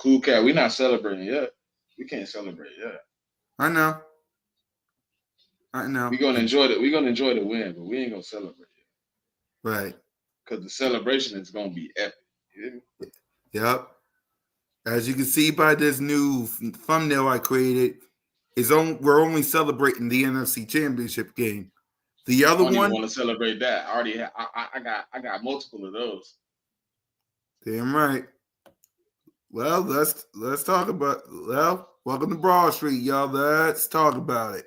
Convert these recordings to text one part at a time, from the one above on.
Cool cat, we not celebrating yet. We can't celebrate yet. I know. We're gonna enjoy it. We're gonna enjoy the win, but we ain't gonna celebrate yet. Right. Because the celebration is gonna be epic. Yep. As you can see by this new thumbnail I created, we're only celebrating the NFC Championship game. The other one, I want to celebrate that. I already I got multiple of those. Damn right. Well, let's talk about. Well, welcome to Broad Street, y'all. Let's talk about it.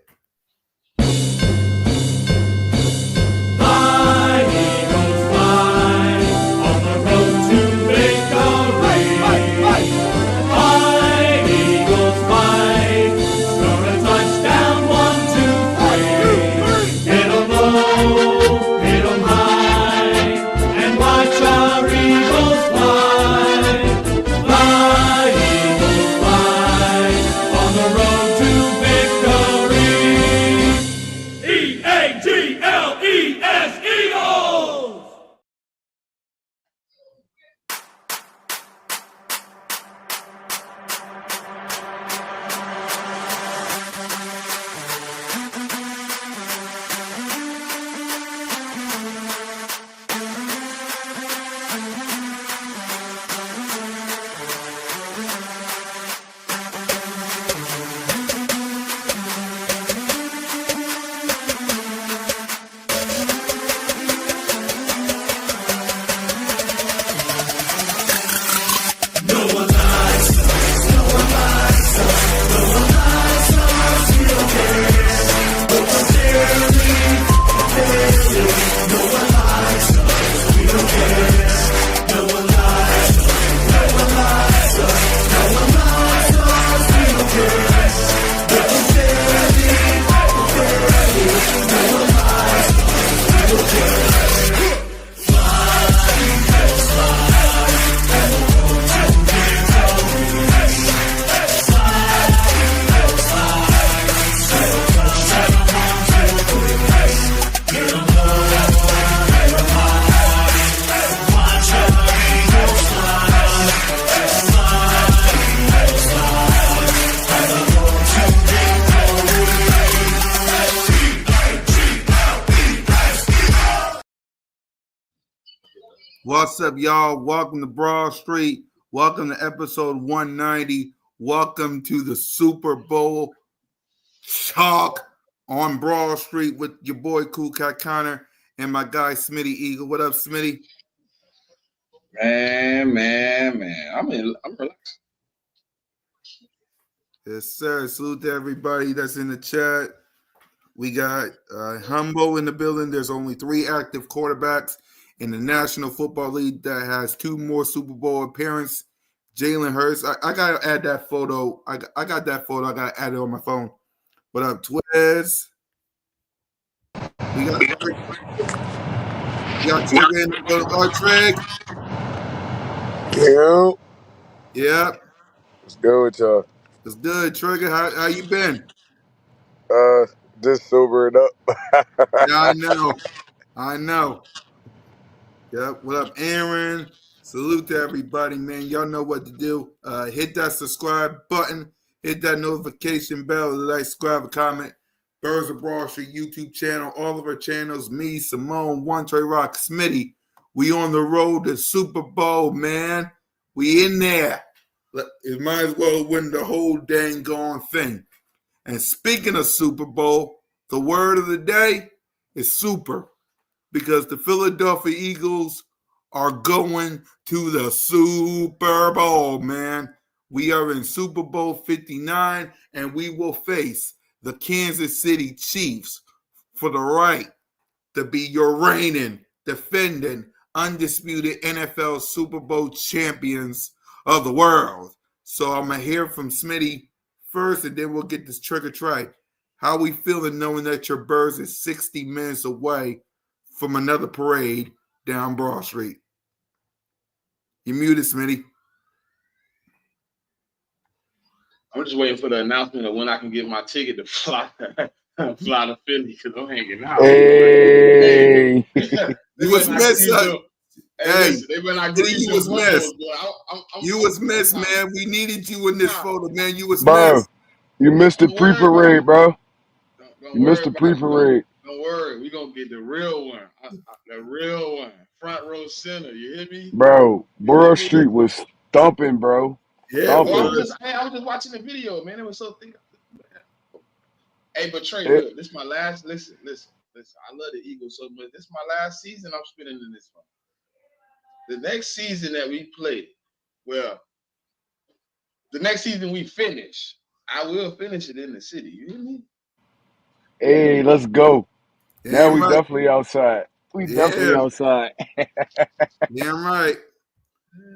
What's up, y'all? Welcome to Broad Street. Welcome to episode 190. Welcome to the Super Bowl talk on Broad Street with your boy Cool Cat Connor and my guy Smitty Eagle. What up, Smitty? Man. I'm relaxed. Yes, sir. Salute to everybody that's in the chat. We got Humbo in the building. There's only 3 active quarterbacks in the National Football League that has 2 more Super Bowl appearances. Jalen Hurts. I got to add that photo. I got that photo. I got to add it on my phone. What up, Twiz? We got Trigger in the building. Trig. Yo. Yep. What's good with y'all? It's good, Trigger. How you been? Just sobering up. Yeah, I know. Yep. What up, Aaron? Salute to everybody, man. Y'all know what to do. Hit that subscribe button. Hit that notification bell. Like, subscribe, comment. Birds of Broad Street YouTube channel. All of our channels. Me, Simone, One Trey Rock, Smitty. We on the road to Super Bowl, man. We in there. It might as well win the whole dang gone thing. And speaking of Super Bowl, the word of the day is super. Because the Philadelphia Eagles are going to the Super Bowl, man. We are in Super Bowl 59, and we will face the Kansas City Chiefs for the right to be your reigning, defending, undisputed NFL Super Bowl champions of the world. So I'm going to hear from Smitty first, and then we'll get this trigger try. How we feeling knowing that your Birds is 60 minutes away from another parade down Broad Street? You muted, Smitty. I'm just waiting for the announcement of when I can get my ticket to fly to Philly because I'm hanging out. Hey. You was missing. Hey, Hey, listen, they better not give me you some was photos, missed. boy. You I'm was missed, nah, man. We needed you in this nah, photo, man. You was Bro, missed. you missed the don't worry about it. pre-parade, bro. Don't You missed worry the about it. pre-parade. Don't worry. We gonna get the real one. The real one. Front row center. You hear me? Bro, You hear Borough me? Street was thumping, bro. Yeah, it Oh, Thumping. was. I was just watching the video, man. It was so thick. Hey, but Trey, It, look, this my last. Listen. I love the Eagles so much. This is my last season I'm spending in this one. The next season that we play, well, the next season we finish, I will finish it in the city. You hear me? hey, let's go. Now Damn we right. definitely outside. We Yeah, definitely outside. damn right.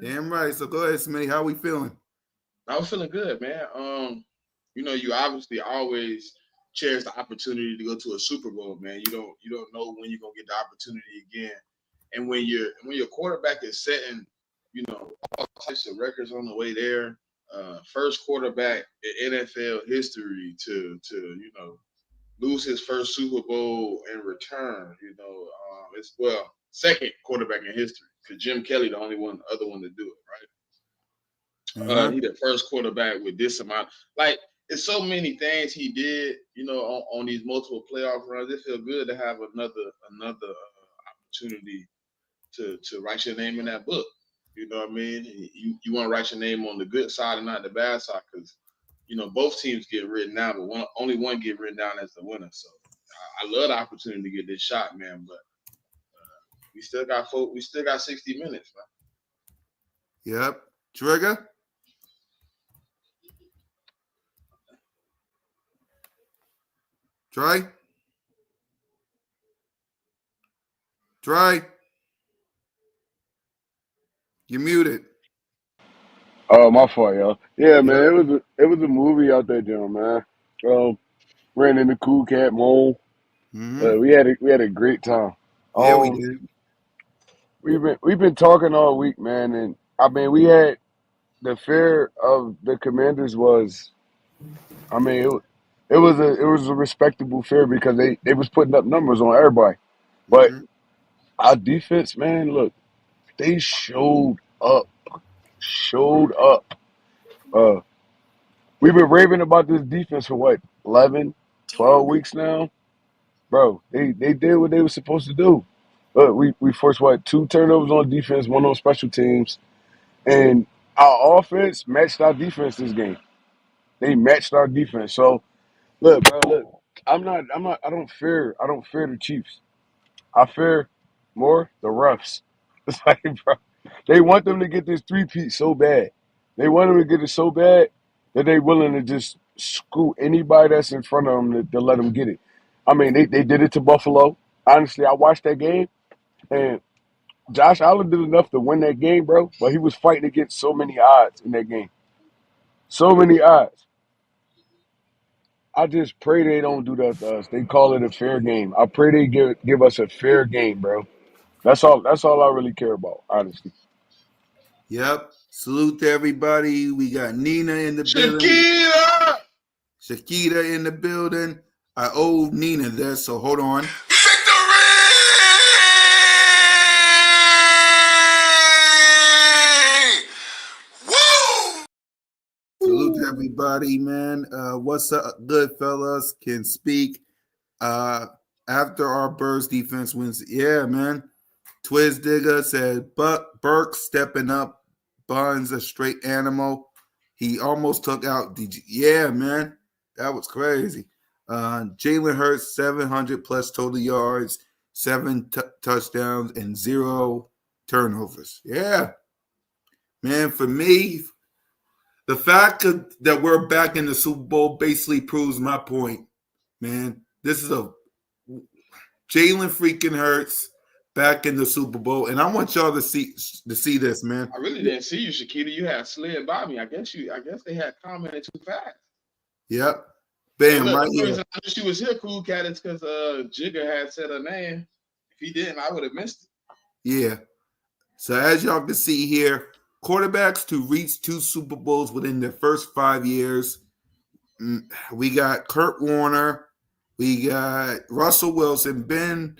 Damn right. So go ahead, Smitty. How we feeling? I was feeling good, man. You obviously always cherish the opportunity to go to a Super Bowl, man. You don't know when you're gonna get the opportunity again. And when your quarterback is setting, all types of records on the way there, first quarterback in NFL history to lose his first Super Bowl in return, it's second quarterback in history because Jim Kelly the other one to do it, right? Uh-huh. He the first quarterback with this amount. Like it's so many things he did, on these multiple playoff runs. It feels good to have another opportunity to write your name in that book. You know what I mean? You want to write your name on the good side and not the bad side because both teams get written down, but only one get written down as the winner. So I love the opportunity to get this shot, man. But we still got 60 minutes, man. Yep. Trigger. Trey. Trey. You muted. Oh, my fault, y'all. Yeah, man, Yep. it was a movie out there, John, man. Ran into Cool Cat Moan. Mm-hmm. We had a great time. Yeah, we Um, did. we've been talking all week, man, and I mean we had the fear of the Commanders was, I mean it was a respectable fear because they was putting up numbers on everybody, but Mm-hmm. our defense, man, look, they showed up. Uh, we've been raving about this defense for what, 11, 12 weeks now, bro. They did what they were supposed to do. We forced what, two turnovers on defense, one on special teams. And our offense matched our defense this game. They matched our defense. So look, bro, look. I don't fear the Chiefs. I fear more the refs. It's like, bro, they want them to get this three-peat so bad. They want them to get it so bad that they willing to just screw anybody that's in front of them to let them get it. I mean, they did it to Buffalo. Honestly, I watched that game, and Josh Allen did enough to win that game, bro. But he was fighting against so many odds in that game. So many odds. I just pray they don't do that to us. They call it a fair game. I pray they give us a fair game, bro. That's all. That's all I really care about, honestly. Yep. Salute to everybody. We got Nina in the building. Shakira! Shakita in the building. I owe Nina this, so hold on. Salute to everybody, man. What's up, good fellas? Can speak. Uh, after our Birds defense wins, yeah, man. Twiz Digger said, "Buck Burke stepping up. Buns a straight animal. He almost took out DG. Yeah, man, that was crazy. Jalen Hurts 700 plus total yards, seven touchdowns, and zero turnovers. Yeah, man. For me, the fact that we're back in the Super Bowl basically proves my point, man. This is a Jalen freaking Hurts back in the Super Bowl, and I want y'all to see this, man. I really didn't see you, Shakita. You had slid by me. I guess they had commented too fast. Yep, And bam, look, right the only here. reason I knew she was here, Cool Cat, is because Jigger had said her name. If he didn't, I would have missed it. Yeah. So as y'all can see here, quarterbacks to reach two Super Bowls within their first 5 years. We got Kurt Warner, we got Russell Wilson, Ben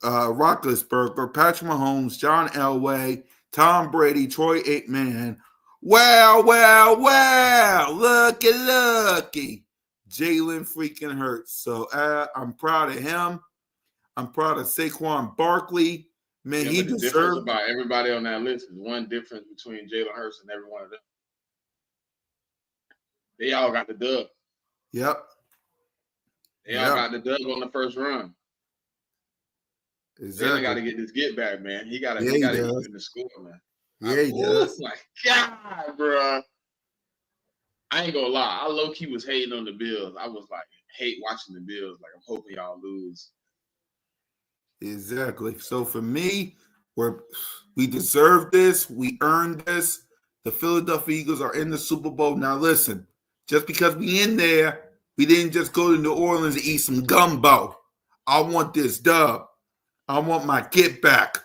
Roethlisberger, Patrick Mahomes, John Elway, Tom Brady, Troy Aikman. Wow, wow, wow. Looky. Jalen freaking Hurts. So I'm proud of him. I'm proud of Saquon Barkley. Man, Yeah, he but the difference deserved. about everybody on that list is one difference between Jalen Hurts and every one of them. They all got the dub. Yep. They all Yep. got the dub on the first run. Jalen got Exactly. to get this get back, man. He got to Yeah, he he got to does. even the score, man. Yeah, he Oh does. my god, bro! I ain't gonna lie. I low key was hating on the Bills. I was like, hate watching the Bills. Like, I'm hoping y'all lose. Exactly. So for me, we deserve this. We earned this. The Philadelphia Eagles are in the Super Bowl. Now listen, just because we in there, we didn't just go to New Orleans and eat some gumbo. I want this dub. I want my get back.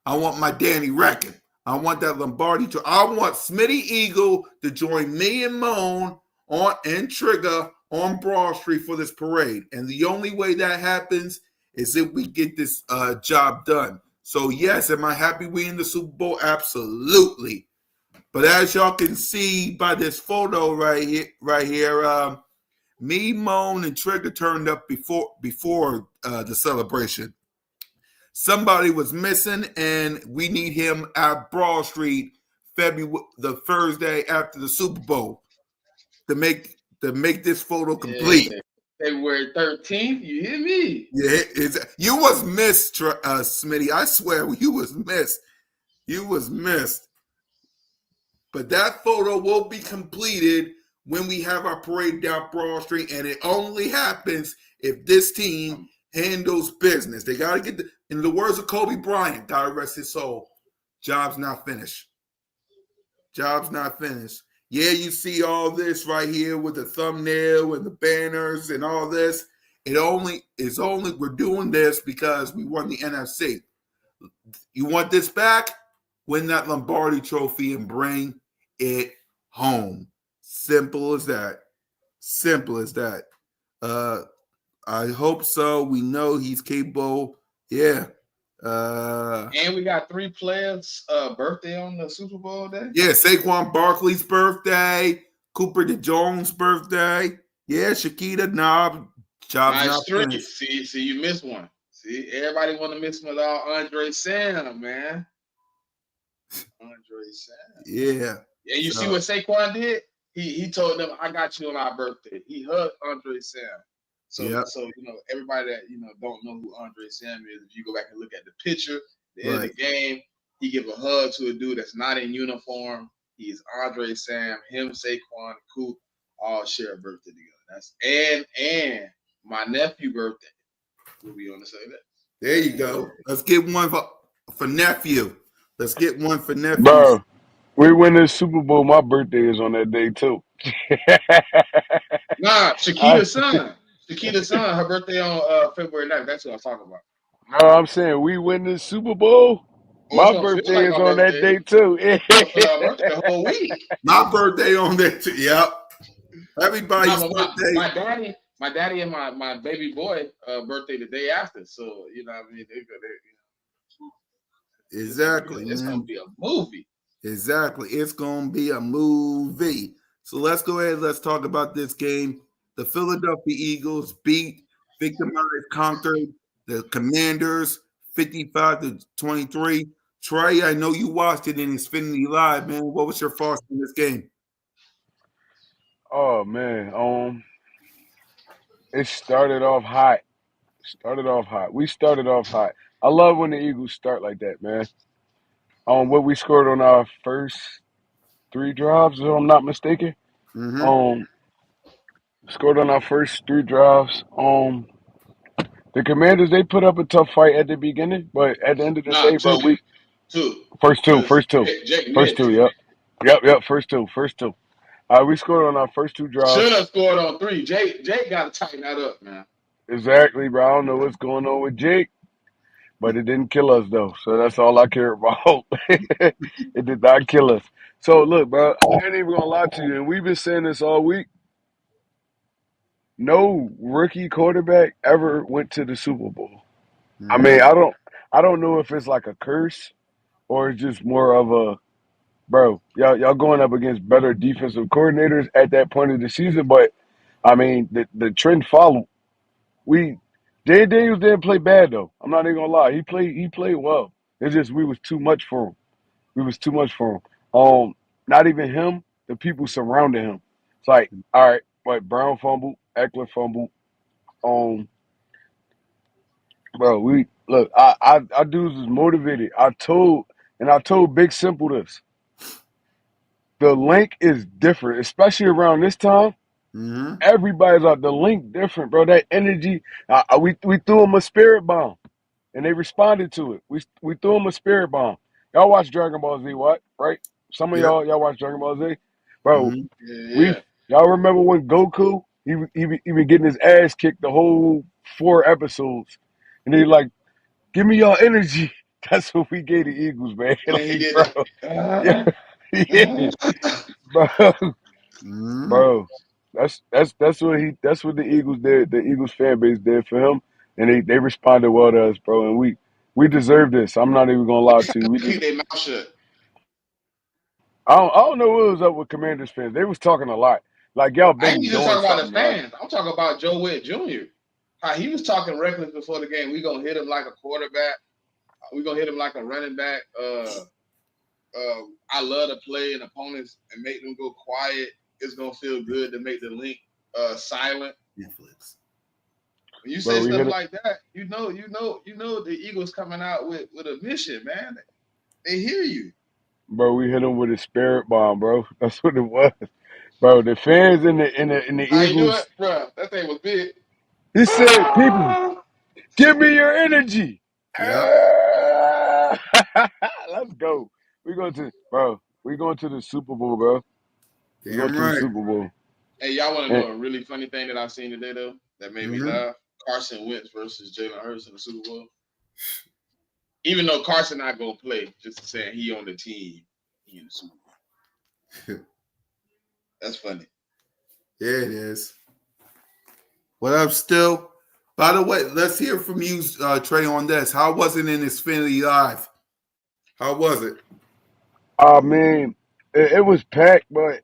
I want my Danny Reckon. I want that Lombardi. I want Smitty Eagle to join me and Moan on and Trigger on Broad Street for this parade. And the only way that happens is if we get this job done. So yes, am I happy we in the Super Bowl? Absolutely. But as y'all can see by this photo right here, me, Moan, and Trigger turned up before the celebration. Somebody was missing, and we need him at Broad Street the Thursday after the Super Bowl to make this photo complete. Yeah, February 13th. You hear me? Yeah, you was missed, Smitty. I swear you was missed. You was missed. But that photo will be completed when we have our parade down Broad Street, and it only happens if this team handles business. They got to get in the words of Kobe Bryant, God rest his soul, job's not finished. Job's not finished. Yeah, you see all this right here with the thumbnail and the banners and all this. It's only we're doing this because we won the NFC. You want this back? Win that Lombardi trophy and bring it home. Simple as that. Simple as that. Uh, I hope so. We know he's capable. Yeah. And we got 3 players' birthday on the Super Bowl day. Yeah, Saquon Barkley's birthday, Cooper DeJones' birthday. Yeah, Shakita, nah, job's not Nice 3. finished. See, you missed one. See, everybody want to miss one without Andre Sam, man. Andre Sam. Yeah. And you see So, what Saquon did? He told them, "I got you on our birthday." He hugged Andre Sam. So yeah, everybody that don't know who Andre Sam is, if you go back and look at the picture, the end of right. the game, he give a hug to a dude that's not in uniform. He's Andre Sam, him, Saquon, Coop, all share a birthday together. That's and my nephew birthday will be on the same day. There you go. Let's get one for nephew. Let's get one for nephews. Bro, we win this Super Bowl. My birthday is on that day too. Nah, I, Shakita's son. Shakita's son, her birthday on February 9th. That's what I'm talking about. no, I'm saying we win this Super Bowl. Oh, it's My gonna feel birthday like is my on that birthday. day too. It's gonna feel like my birthday the whole week. My birthday on there too. Yep. Nah, Everybody's but birthday. my daddy and my baby boy birthday the day after. So you know what I mean, Exactly, it's gonna man. be a movie. Exactly. It's going to be a movie. So let's go ahead. Let's talk about this game. The Philadelphia Eagles beat, victimized, conquered the Commanders 55-23. Trey, I know you watched it in Xfinity Live, man. What was your thoughts in this game? Oh man, it started off hot. Started off hot. We started off hot. I love when the Eagles start like that, man. What we scored on our first 3 drives, if I'm not mistaken. Mm-hmm. Um, Scored on our first 3 drives. The Commanders, they put up a tough fight at the beginning, but at the end of the Nah, day, bro, two, we two, first two, because first two, Jake first two. missed. Yep, first two. We scored on our first 2 drives. Should have scored on 3. Jake got to tighten that up, man. Exactly, bro. I don't know what's going on with Jake, but it didn't kill us though. So that's all I care about. It did not kill us. So look, bro, I ain't even gonna lie to you, and we've been saying this all week. No rookie quarterback ever went to the Super Bowl. I mean, Mm-hmm. I don't. I don't know if it's like a curse or it's just more of a bro. Y'all going up against better defensive coordinators at that point of the season, but I mean the trend followed. We Jay Daniels didn't play bad though. I'm not even gonna lie. He played well. It's just we was too much for him. We was too much for him. Not even him. The people surrounding him. It's like, all right, what Brown fumbled, Eckler fumbled. Um, bro, we look. I dudes was motivated. I told Big Simple this. The link is different, especially around this time. Mm-hmm. Everybody's out. The link different, bro. That energy. We threw him a spirit bomb. And they responded to it. We threw them a spirit bomb. Y'all watch Dragon Ball Z, what? Right? Some of Yep. y'all watch Dragon Ball Z, bro. Mm-hmm. Yeah, We yeah. y'all remember when Goku he been getting his ass kicked the whole 4 episodes, and they like, give me your energy. That's what we gave the Eagles, man. And then he Like, did bro, yeah, that. yeah, bro, Mm-hmm. bro. That's what the Eagles did. The Eagles fan base did for him, and they responded well to us, bro. And we deserve this. I'm not even gonna lie to you. We Keep just their mouth shut. I don't know what was up with Commanders fans. They was talking a lot. Like y'all I ain't been even doing talking about the something. Huh? fans. I'm talking about Joe Witt Jr. How he was talking reckless before the game. We gonna hit him like a quarterback. We gonna hit him like a running back. I love to play in opponents and make them go quiet. It's gonna feel good to make the link silent. Netflix. When you say Bro, we stuff hit it. like that, you know the Eagles coming out with a mission, man. They hear you. Bro, we hit him with a spirit bomb, bro. That's what it was, bro. The fans in the How you do it, Eagles. bro? That thing was big. He said, "People, Ah! give me your energy." Yep. Let's go. We going to the Super Bowl, bro. We going Damn to the right. Super Bowl. Hey, y'all want to And, know a really funny thing that I've seen today though that made me Mm-hmm. laugh? Carson Wentz versus Jalen Hurts in the Super Bowl. Even though Carson not gonna play, just saying he on the team, he in the Super Bowl. That's funny. Yeah, it is. What up, still? By the way, let's hear from you, Trey, on this. How was it in Xfinity Live? How was it? I mean, it was packed, but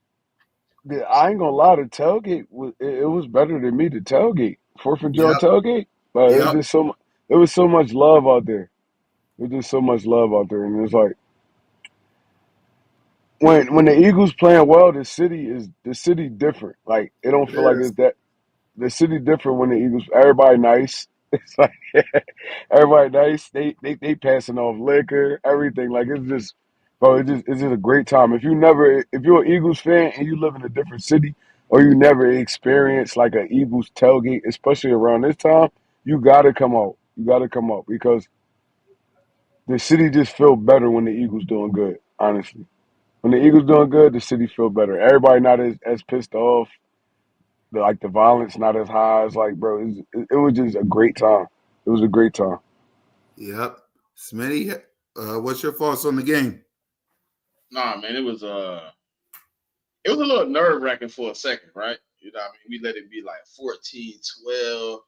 I ain't gonna lie. The tailgate it was better than me. The tailgate, Fourth of July Yep. tailgate, but it was Yep. just so it was so much love out there. It was just so much love out there, and it's like when the Eagles playing well, the city different. Like it don't It feel like is. it's that the city different when the Eagles. Everybody nice. It's like everybody nice. They passing off liquor, everything. Like it's just, bro. It's just a great time. If you're an Eagles fan and you live in a different city or you never experienced like an Eagles tailgate, especially around this time, you gotta come out. You gotta come out because the city just feel better when the Eagles doing good. Honestly, when the Eagles doing good, the city feel better. Everybody not as pissed off. The violence not as high. It's like, bro, it was just a great time. It was a great time. Yep. Smitty, what's your thoughts on the game? Nah, man, it was a little nerve wracking for a second, right? You know what I mean? We let it be like 14-12.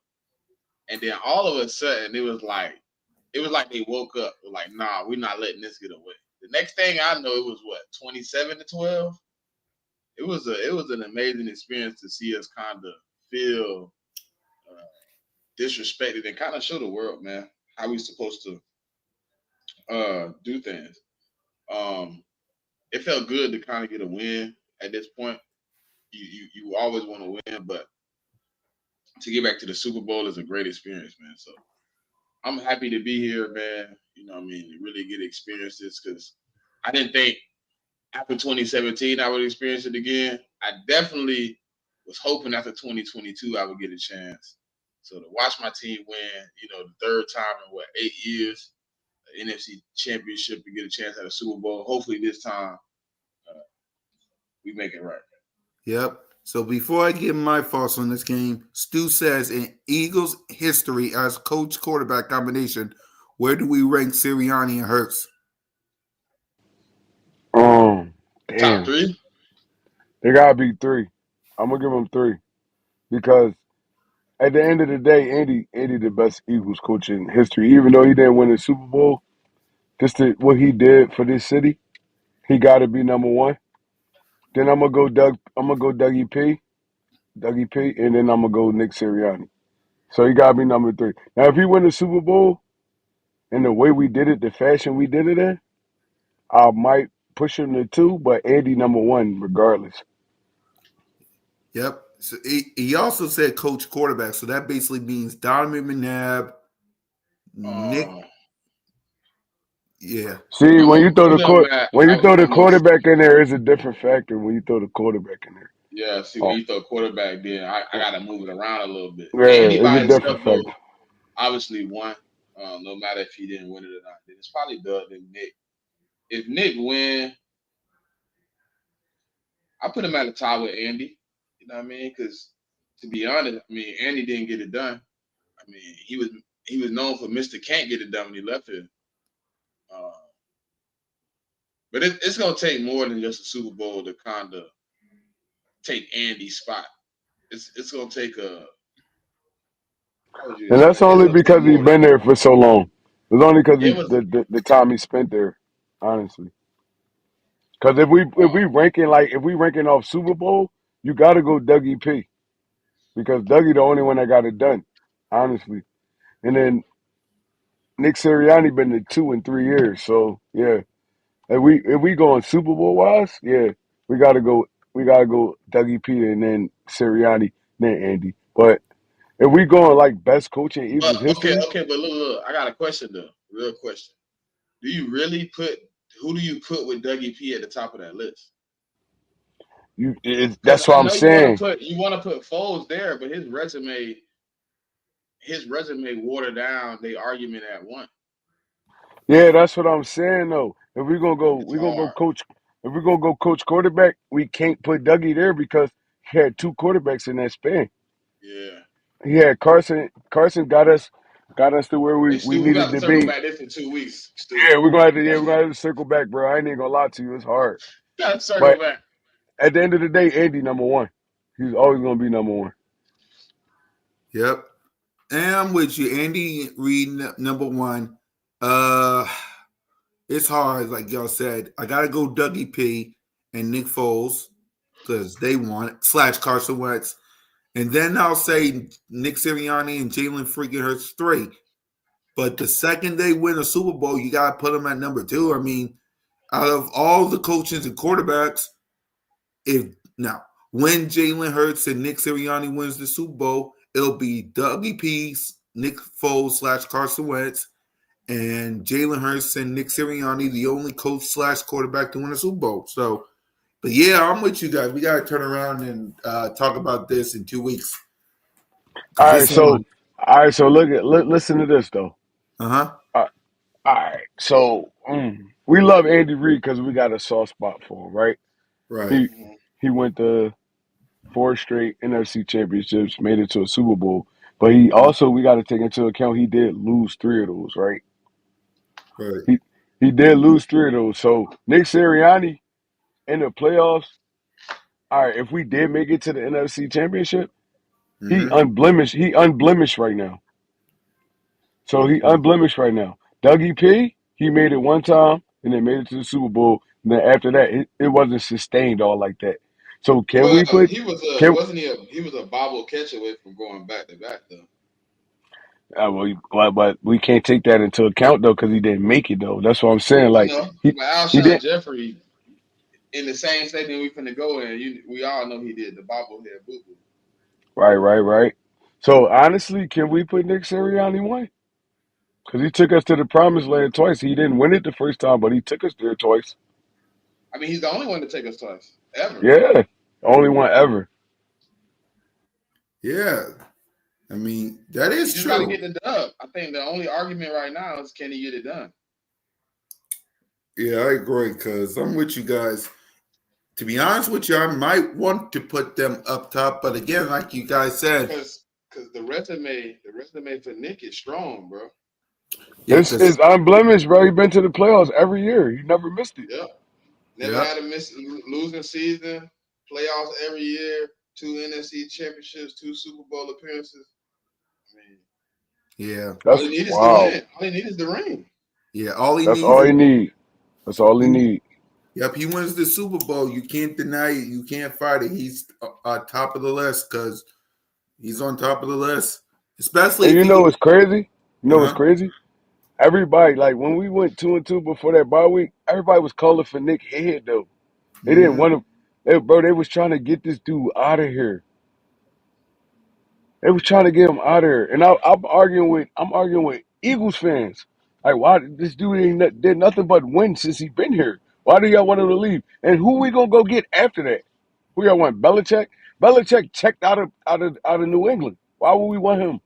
And then all of a sudden it was like they woke up. They're like, nah, we're not letting this get away. The next thing I know, it was what, 27-12? It was an amazing experience to see us kind of feel disrespected and kind of show the world, man, how we supposed to do things. Um, it felt good to kind of get a win at this point. You always want to win, but to get back to the Super Bowl is a great experience, man. So I'm happy to be here, man. You know what I mean? To really get to experience this because I didn't think after 2017 I would experience it again. I definitely was hoping after 2022 I would get a chance. So to watch my team win, the third time in 8 years, the NFC Championship, to get a chance at a Super Bowl. Hopefully this time uh, we make it right. Yep. So before I give my thoughts on this game, Stu says in Eagles history as coach quarterback combination, where do we rank Sirianni and Hurts? Um, Top damn, three. they gotta be three. I'm gonna give them three because at the end of the day, Andy the best Eagles coach in history. Even though he didn't win the Super Bowl, just what he did for this city, he got to be number one. Then I'm gonna go Doug. I'm gonna go Dougie P, and then I'm gonna go Nick Sirianni. So he got to be number three. Now, if he win the Super Bowl and the way we did it, the fashion we did it in, I might push him to two, but Andy number one regardless. Yep. So he also said coach quarterback, so that basically means Donovan McNabb, Nick. Uh, Yeah. See, I'm when gonna you throw put the him at. when you throw the I'm gonna. quarterback in there, it's a different factor. When you throw the quarterback in there, Yeah. See, when oh, you throw quarterback, then I gotta move it around a little bit. Andy yeah, it's by a different himself factor. though, obviously won. No matter if he didn't win it or not, then it's probably Doug and Nick. If Nick win, I put him at the top with Andy. You know what I mean? Because to be honest, I mean Andy didn't get it done. I mean he was known for Mister Can't get it done when he left here. Uh, but it's gonna take more than just a Super Bowl to kind of take Andy's spot. It's gonna take a how would you And that's explain? It's only gonna take because he's more than been there for so long. It's only because it was. the time he spent there, honestly. Because if we ranking off Super Bowl, you got to go Dougie P because Dougie the only one that got it done, honestly. And then Nick Sirianni been to 2 and 3 years, so yeah. If we going Super Bowl wise, yeah, we gotta go Dougie P and then Sirianni, then Andy. But if we going like best coach in But Eagles okay, history, okay, but look, I got a question though. Real question. Do you really put who do you put with Dougie P at the top of that list? Because that's I what I'm know saying. you want to put Foles there, but his resume watered down the argument at one. Yeah, that's what I'm saying though. It's We gonna go hard. coach. If we're gonna go coach quarterback, we can't put Dougie there because he had two quarterbacks in that span. Yeah. He had Carson. Carson got us to where Hey we Stu, we got needed to to circle be. back this in 2 weeks, Stu. Yeah, we're gonna have to circle back, bro. I ain't even gonna lie to you, it's hard. Got to circle But back. at the end of the day, Andy number one. He's always gonna be number one. Yep. And I'm with you. Andy Reid, number one. Uh, it's hard, like y'all said. I gotta go Dougie P and Nick Foles because they won it, slash Carson Wentz. And then I'll say Nick Sirianni and Jalen freaking Hurts three. But the second they win a Super Bowl, you gotta put them at number two. I mean, out of all the coaches and quarterbacks, if now when Jalen Hurts and Nick Sirianni wins the Super Bowl, it'll be Dougie P, Nick Foles slash Carson Wentz, and Jalen Hurts and Nick Sirianni, the only coach slash quarterback to win a Super Bowl. So, but yeah, I'm with you guys. We got to turn around and talk about this in 2 weeks All because right, this so one, listen to this though. uh-huh, All right, so we love Andy Reid because we got a soft spot for him, right? right. He Mhm. he went to four straight NFC championships, made it to a Super Bowl, but he also we got to take into account he did lose three of those, right? Right. He he did lose three of those. So Nick Sirianni in the playoffs. All right, if we did make it to the NFC championship, Mm-hmm. He unblemished right now. So he unblemished right now. Dougie P, he made it one time and then made it to the Super Bowl. And then after that, it wasn't sustained all like that. So can we Well, put he was a can wasn't he was a bobble catch away from going back to back though. but we can't take that into account though because he didn't make it though. That's what I'm saying. I Like know, he but he Alshon did Jeffrey in the same stadium we finna go in. We all know he did the bobblehead boo boo. right. So honestly, can we put Nick Sirianni one? Because he took us to the promised land twice. He didn't win it the first time, but he took us there twice. I mean, he's the only one to take us twice ever. Yeah, only one ever. Yeah. I mean, that He is just got to true. get the dub. I think the only argument right now is can he get it done? Yeah, I agree because I'm with you guys. To be honest with you, I might want to put them up top, but again, like you guys said, Because the resume for Nick is strong, bro. yeah, It's because unblemished, bro. He been to the playoffs every year. He never missed it. Yep. Never yeah, had a losing season. Playoffs every year. Two NFC championships. Two Super Bowl appearances. Yeah, All That's he needs is the wow. win. All he needs is the ring. yeah. All he That's needs all is he need. That's all he need. yep. He wins the Super Bowl. You can't deny it. You can't fight it. He's top of the list because he's on top of the list. Especially And if you he know gets. what's crazy? You know what's Uh-huh. crazy? Everybody, like when we went 2-2 before that bye week, everybody was calling for Nick Head though. They didn't Mhm. want him. Bro, they was trying to get this dude out of here. They was trying to get him out of here. And I'm arguing with Eagles fans. Like, why this dude did nothing but win since he been here? Why do y'all want him to leave? And who we gonna go get after that? Who y'all want? Belichick? Belichick checked out of New England. Why would we want him?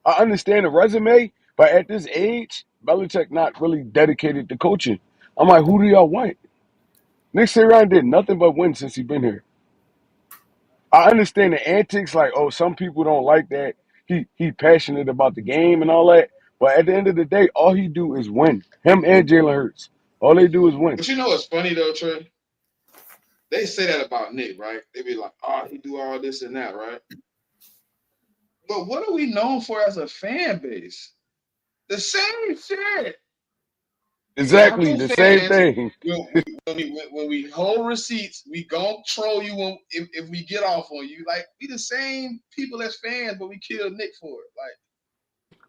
I understand the resume, but at this age, Belichick not really dedicated to coaching. I'm like, who do y'all want? Nick Sirianni did nothing but win since he been here. I understand the antics, like, oh, some people don't like that. He passionate about the game and all that. But at the end of the day, all he do is win. Him and Jalen Hurts. All they do is win. But you know what's funny though, Trey? They say that about Nick, right? They be like, "Oh, he do all this and that," right? But what are we known for as a fan base? The same shit. We Exactly Apple the same fans. thing. When we hold receipts, we gon' troll you if we get off on you. Like we the same people as fans, but we kill Nick for it. Like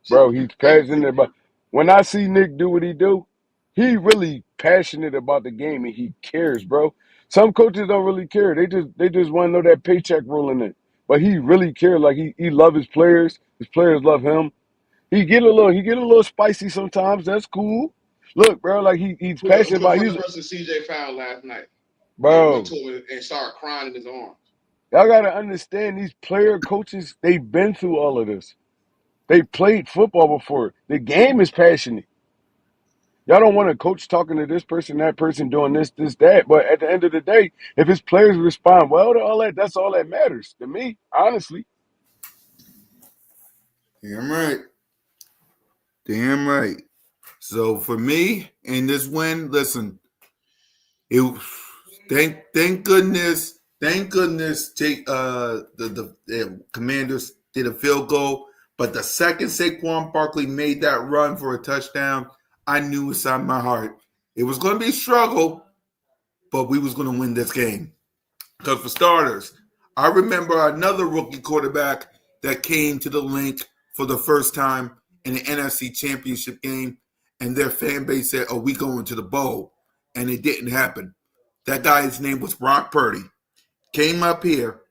Bro, shit be he's crazy. passionate about when I see Nick do what he do, he really passionate about the game and he cares, bro. Some coaches don't really care. They just want to know that paycheck rolling in. But he really cares. Like he love his players. His players love him. He get a little spicy sometimes. That's cool. Look, bro, like he's Who passionate the about first he's person CJ found last night and went bro. to him and started crying in his arms? Y'all gotta understand these player coaches, they've been through all of this. They played football before. The game is passionate. Y'all don't want a coach talking to this person, that person, doing this, that. But at the end of the day, if his players respond well to all that, that's all that matters to me, honestly. Damn right. Damn right. So for me in this win, listen, it thank goodness the Commanders did a field goal. But the second Saquon Barkley made that run for a touchdown, I knew inside my heart it was going to be a struggle, but we was going to win this game. Because for starters, I remember another rookie quarterback that came to the link for the first time in the NFC Championship game, and their fan base said, "Oh, we going to the bowl," and it didn't happen. That guy's name was Brock Purdy. Came up here,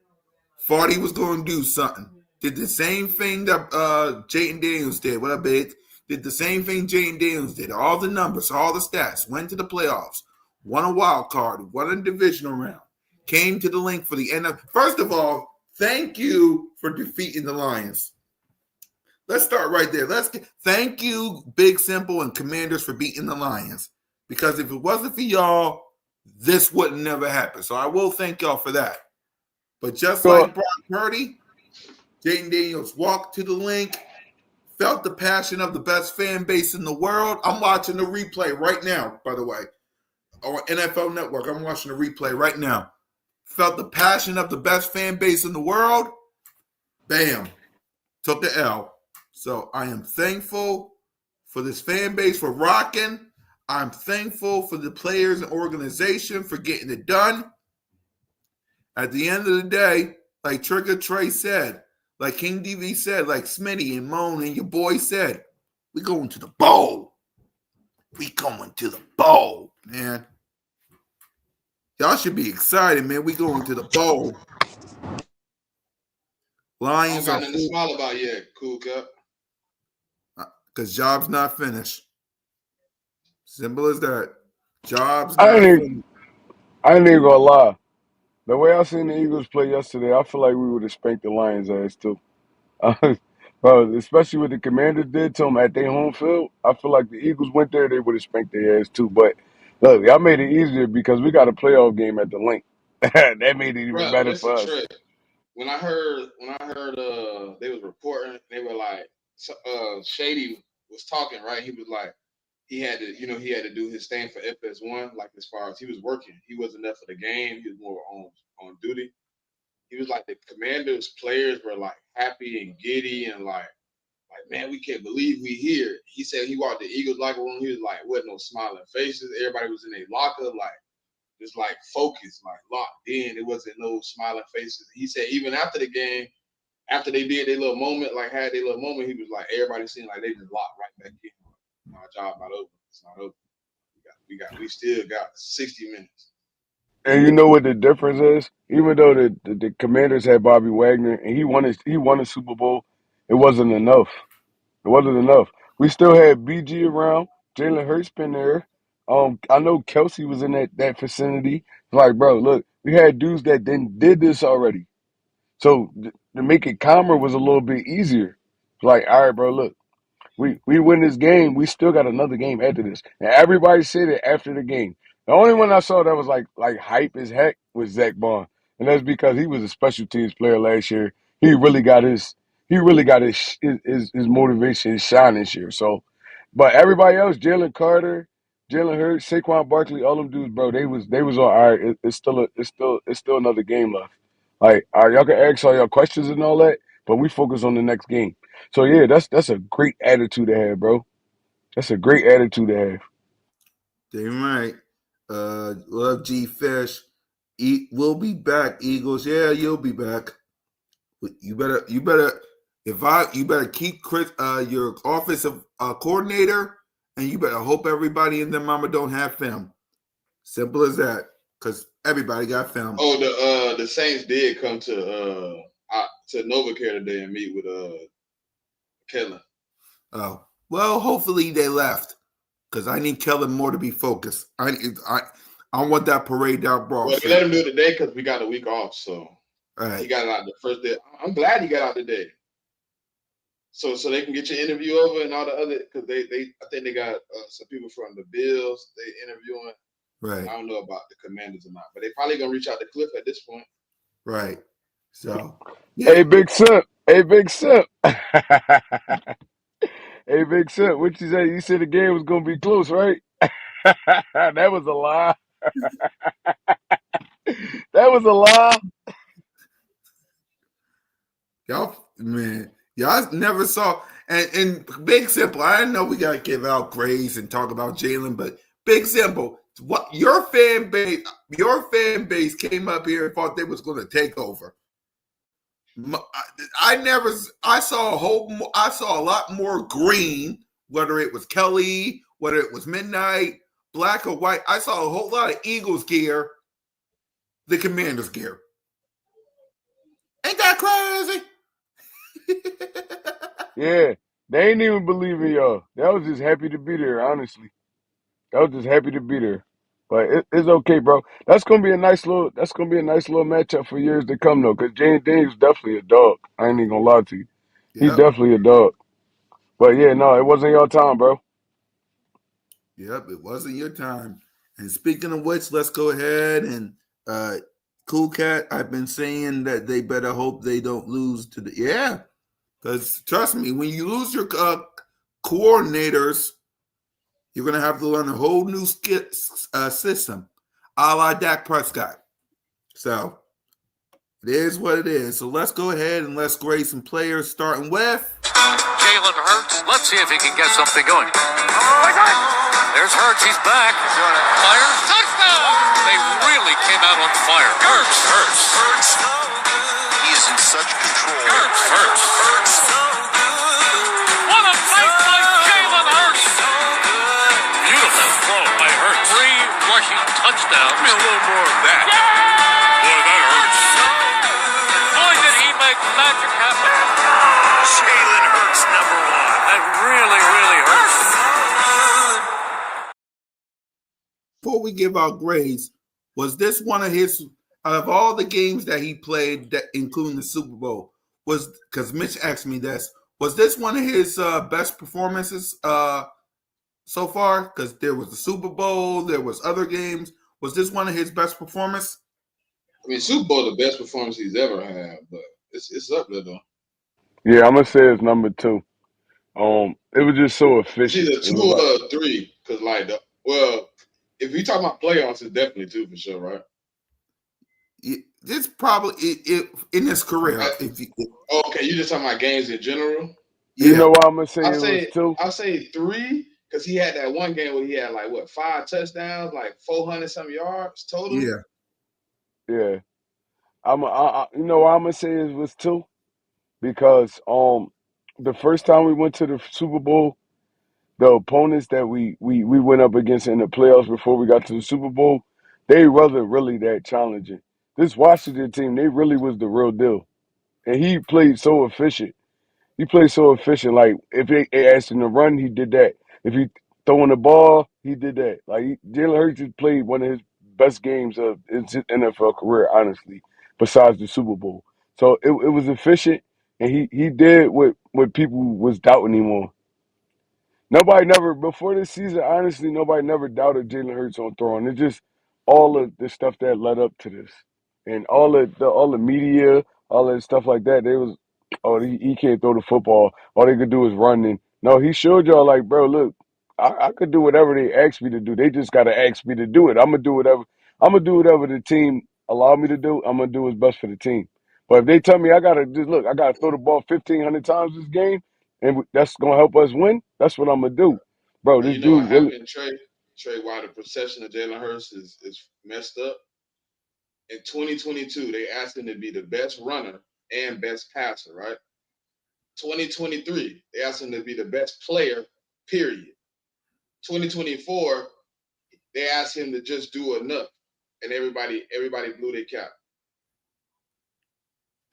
thought he was going to do something. Did the same thing that Jayden Daniels did. What up, big? Did the same thing Jayden Daniels did. All the numbers, all the stats. Went to the playoffs. Won a wild card. Won a divisional round. Came to the link for the end of. First of all, thank you for defeating the Lions. Let's start right there. Thank you, Big Simple and Commanders, for beating the Lions. Because if it wasn't for y'all, this would never happen. So I will thank y'all for that. But just So like Brock Purdy, Jayden Daniels walked to the link, felt the passion of the best fan base in the world. I'm watching the replay right now, by the way, on NFL Network. I'm watching the replay right now. Felt the passion of the best fan base in the world. Bam. Took the L. So I am thankful for this fan base for rocking. I'm thankful for the players and organization for getting it done. At the end of the day, like Trigger Trey said, like King DV said, like Smitty and Moan and your boy said, we going to the bowl. We going to the bowl, man. Y'all should be excited, man. We going to the bowl. I don't Lions got are nothing to full smile about yet, Cool Cup. because job's not finished. Simple as that. Job's I ain't not even, finished. I ain't even gonna lie. The way I seen the Eagles play yesterday, I feel like we would have spanked the Lions' ass too. Bro, especially what the Commanders did to them at their home field. I feel like the Eagles went there, they would have spanked their ass too. But look, y'all made it easier because we got a playoff game at the link. That made it even Bro, better listen, for us. Trey. When I heard they was reporting, they were like Shady was talking, right? He was like he had to do his thing for FS1, like as far as he was working. He wasn't there for the game, he was more on duty. He was like the Commanders players were like happy and giddy and like Like, man, we can't believe we here. He said he walked the Eagles locker room. He was like, wasn't no smiling faces. Everybody was in their locker, like just like focused, like locked in. It wasn't no smiling faces. He said even after the game, after they did their little moment, like had their little moment, he was like, everybody seemed like they just locked right back in. Like, our job not over. It's not over. We still got 60 minutes. And you know what the difference is? Even though the Commanders had Bobby Wagner and he won a Super Bowl, it wasn't enough. It wasn't enough. We still had BG around. Jalen Hurts been there. I know Kelsey was in that vicinity. Like, bro, look, we had dudes that did this already. So to make it calmer was a little bit easier. Like, all right, bro, look, we win this game. We still got another game after this. And everybody said it after the game. The only one I saw that was like hype as heck was Zach Bond, and that's because he was a special teams player last year. He really got his his motivation, his shine this year. So, but everybody else, Jalen Carter, Jalen Hurts, Saquon Barkley, all them dudes, bro, they was all right. It's still another game left. Like, all right, y'all can ask all your questions and all that, but we focus on the next game. So yeah, that's a great attitude to have, bro. That's a great attitude to have. Damn right. Love G Fish. We'll be back, Eagles. Yeah, you'll be back. You better you better keep Chris your offensive coordinator, and you better hope everybody in their mama don't have film. Simple as that. Because everybody got film. Oh, the Saints did come to NovaCare today and meet with Kellen. Oh. Well, hopefully they left. Because I need Kellen more to be focused. I want that parade out brawl. Well, they let him do it today because we got a week off, so right. He got it out the first day. I'm glad he got out today, so they can get your interview over and all the other because they I think they got some people from the B.O.B.S they interviewing. Right. I don't know about the Commanders or not, but they probably gonna reach out to Cliff at this point. Right. So. Yeah. Hey, Big Simp. Hey, Big Simp. Hey, Big Simp. What you say? You said the game was gonna be close, right? That was a lie. That was a lie. Y'all never saw and Big Simple. I know we gotta give out grades and talk about Jalen, but Big Simple, what your fan base came up here and thought they was going to take over. I saw a lot more green, whether it was Kelly, whether it was Midnight, black or white. I saw a whole lot of Eagles gear, the Commanders gear. Ain't that crazy? Yeah, they ain't even believe in y'all. That was just happy to be there, honestly. That was just happy to be there. But it's okay, bro. That's gonna be a nice little matchup for years to come though, because James Daniels definitely a dog. I ain't even gonna lie to you. He's Yep. definitely a dog. But yeah, no, it wasn't your time, bro. Yep, it wasn't your time. And speaking of which, let's go ahead and Cool Cat, I've been saying that they better hope they don't lose to the because trust me, when you lose your coordinators, you're gonna have to learn a whole new system, a la Dak Prescott. So it is what it is. So let's go ahead and let's grade some players, starting with Jalen Hurts. Let's see if he can get something going. There's Hurts. He's back. Fire. Touchdown. They really came out on fire. Hurts. He is in such control. Hurts. What a fight by Jalen Hurts. Beautiful throw by Hurts. 3 rushing touchdowns. Give me a little more of that. Boy, that hurts. Boy, did he make magic happen. Jalen Hurts, number 1. That really, really hurts. before we give out grades, was this one of his out of all the games that he played, that including the Super Bowl, was because Mitch asked me this, was this one of his best performances so far? Because there was the Super Bowl, there was other games. Was this one of his best performances? I mean, Super Bowl the best performance he's ever had, but it's up there though. Yeah, I'm gonna say it's number 2. It was just so It's efficient. either It 2 was like, or 3, because if you talk about playoffs, it's definitely 2 for sure, right? It's probably in his career. Okay, you just talking about games in general. You Yeah, know why I'm gonna say I it was say two? I say 3 because he had that one game where he had like what 5 touchdowns, like 400 some yards total. yeah, Yeah. You know why I'm gonna say it was two? Because the first time we went to the Super Bowl, the opponents that we went up against in the playoffs before we got to the Super Bowl, they wasn't really that challenging. This Washington team, they really was the real deal. And he played so efficient. He played so efficient. Like if they asked him to run, he did that. If he throwing the ball, he did that. Like Jalen Hurts just played one of his best games of his NFL career, honestly, besides the Super Bowl. So it was efficient, and he did what people was doubting him on. Nobody never before this season. Honestly, nobody never doubted Jalen Hurts on throwing. It's just all of the stuff that led up to this, and all the media, all that stuff like that. They was, oh, he can't throw the football. All they could do is run. And no, he showed y'all like, bro, look, I could do whatever they ask me to do. They just gotta ask me to do it. I'm gonna do whatever. I'm gonna do whatever the team allow me to do. I'm gonna do what's best for the team. But if they tell me I gotta just look, I gotta throw the ball 1,500 times this game and that's gonna help us win. That's what I'm gonna do, bro. And This you know what dude really happened, Trey? Trey, why the perception of Jalen Hurts is messed up? In 2022, they asked him to be the best runner and best passer, right? 2023, they asked him to be the best player, period. 2024, they asked him to just do enough, and everybody blew their cap.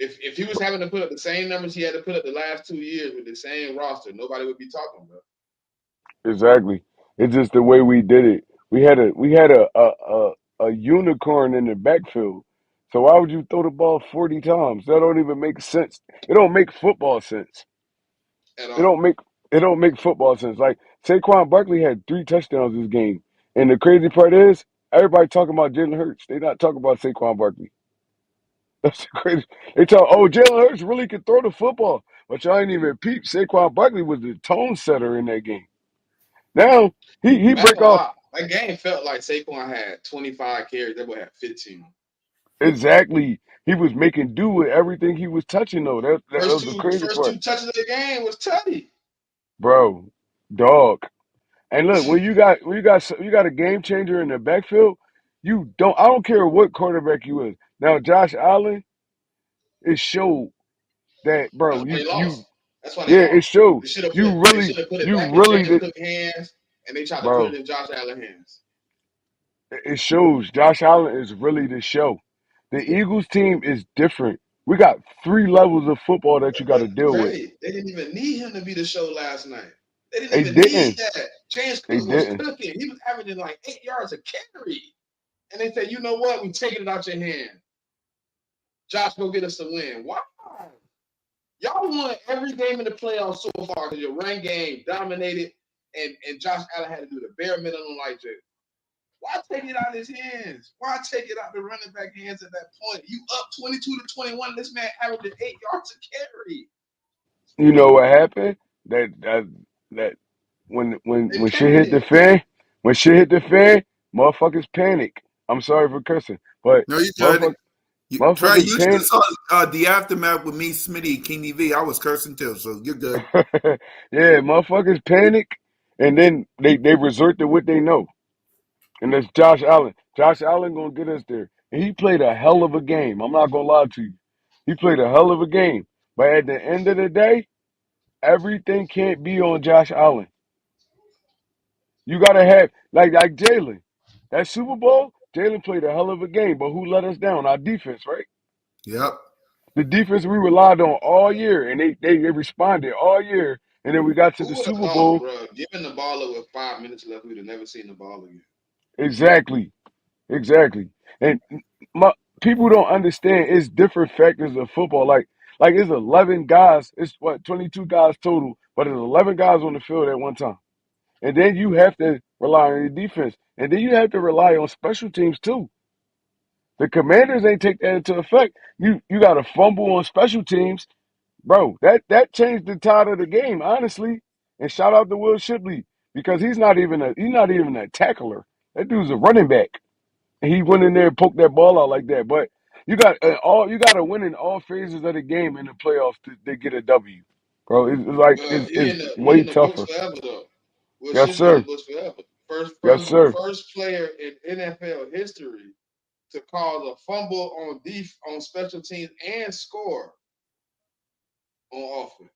If he was having to put up the same numbers he had to put up the last 2 years with the same roster, nobody would be talking about. exactly. It's just the way we did it. We had a unicorn in the backfield. So why would you throw the ball 40 times? That don't even make sense. It don't make football sense. At It all. don't make it don't make football sense. Like Saquon Barkley had 3 touchdowns this game, and the crazy part is everybody talking about Jalen Hurts. They not talking about Saquon Barkley. That's crazy. They talk, oh, Jalen Hurts really could throw the football, but y'all ain't even peep. Saquon Barkley was the tone setter in that game. Now he I ain't break gonna off lie. That game felt like Saquon had 25 carries. That boy had 15. exactly. He was making do with everything he was touching though. That First was the two crazy first part, two touches of the game was Tutty. bro. Dog. And look, when you got a game changer in the backfield, you don't. I don't care what quarterback you is. Now Josh Allen, it showed that, That's bro. why they You lost. That's why they yeah, it lost. showed. They should have put it You back in really James did, Cook's hands, and they tried to put it bro. in Josh Allen's hands. It shows Josh Allen is really the show. The Eagles team is different. We got 3 levels of football that you got to But deal with. Trey, they didn't even need him to be the show last night. They didn't They even need didn't. that. James They Cook was didn't. cooking. He was averaging like 8 yards a carry. And they said, you know what? We taking it out your hand. Josh, go get us a win. Why? Y'all won every game in the playoffs so far because your run game dominated, and Josh Allen had to do the bare minimum like that. Why take it out of his hands? Why take it out the running back hands at that point? You up 22-21. This man averaged 8 yards a carry. You know what happened? That They when shit hit the pivoted. fan, when shit hit the fan, motherfuckers panic. I'm sorry for cursing, but no, you good. motherfuckers Trey, motherfuckers you should have panic. saw the aftermath with me, Smitty, and King TV. I was cursing too, so you're good. Yeah, motherfuckers panic, and then they resort to what they know, and that's Josh Allen. Josh Allen gonna get us there, and he played a hell of a game. I'm not gonna lie to you, he played a hell of a game. But at the end of the day, everything can't be on Josh Allen. You gotta have like Jalen. That Super Bowl, Jalen played a hell of a game, but who let us down? Our defense, right? Yep. The defense we relied on all year, and they responded all year. And then we got to the Who would have Super thought, Bowl. bro? Giving the ball up with 5 minutes left, we'd have never seen the ball again. Exactly, exactly. And my people don't understand. It's different factors of football. Like it's 11 guys. It's what 22 guys total, but it's 11 guys on the field at one time. And then you have to rely on your defense, and then you have to rely on special teams too. The Commanders ain't take that into effect. You got a fumble on special teams, bro. That changed the tide of the game, honestly. And shout out to Will Shipley because he's not even a tackler. That dude's a running back, and he went in there and poked that ball out like that. But you got to win in all phases of the game in the playoffs to get a W. bro. It's like Well, it's he way in the books tougher. forever though. Will Yes, Shipley be in the sir. books forever. First, Yes, first, sir. first player in NFL history to cause a fumble on special teams and score on offense.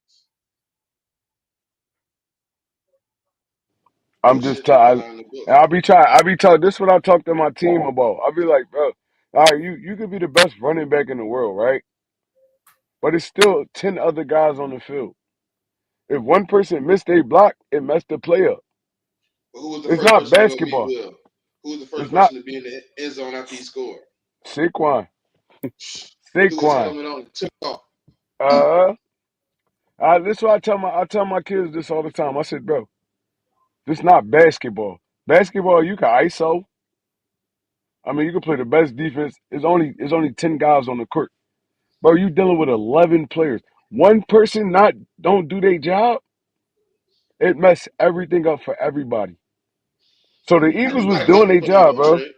I'm Will just Shipley go tired. down in the And books. I be talking. This is what I talk to my team about. I be like, bro, all right, you could be the best running back in the world, right? But it's still 10 other guys on the field. If one person missed a block, it messed the play up. But who was the It's first not person to go beat basketball. Will? Who was the first It's not person to be in the end zone after he scored? Saquon. Threw his Saquon. helmet on and took off. Uh, this is what I tell my kids this all the time. I said, bro, this not basketball. Basketball, you can ISO. I mean, you can play the best defense. It's only 10 guys on the court. Bro, you dealing with 11 players. One person not don't do their job, it mess everything up for everybody. So the I Eagles just was got a doing question their for you job, though, bro. Trey.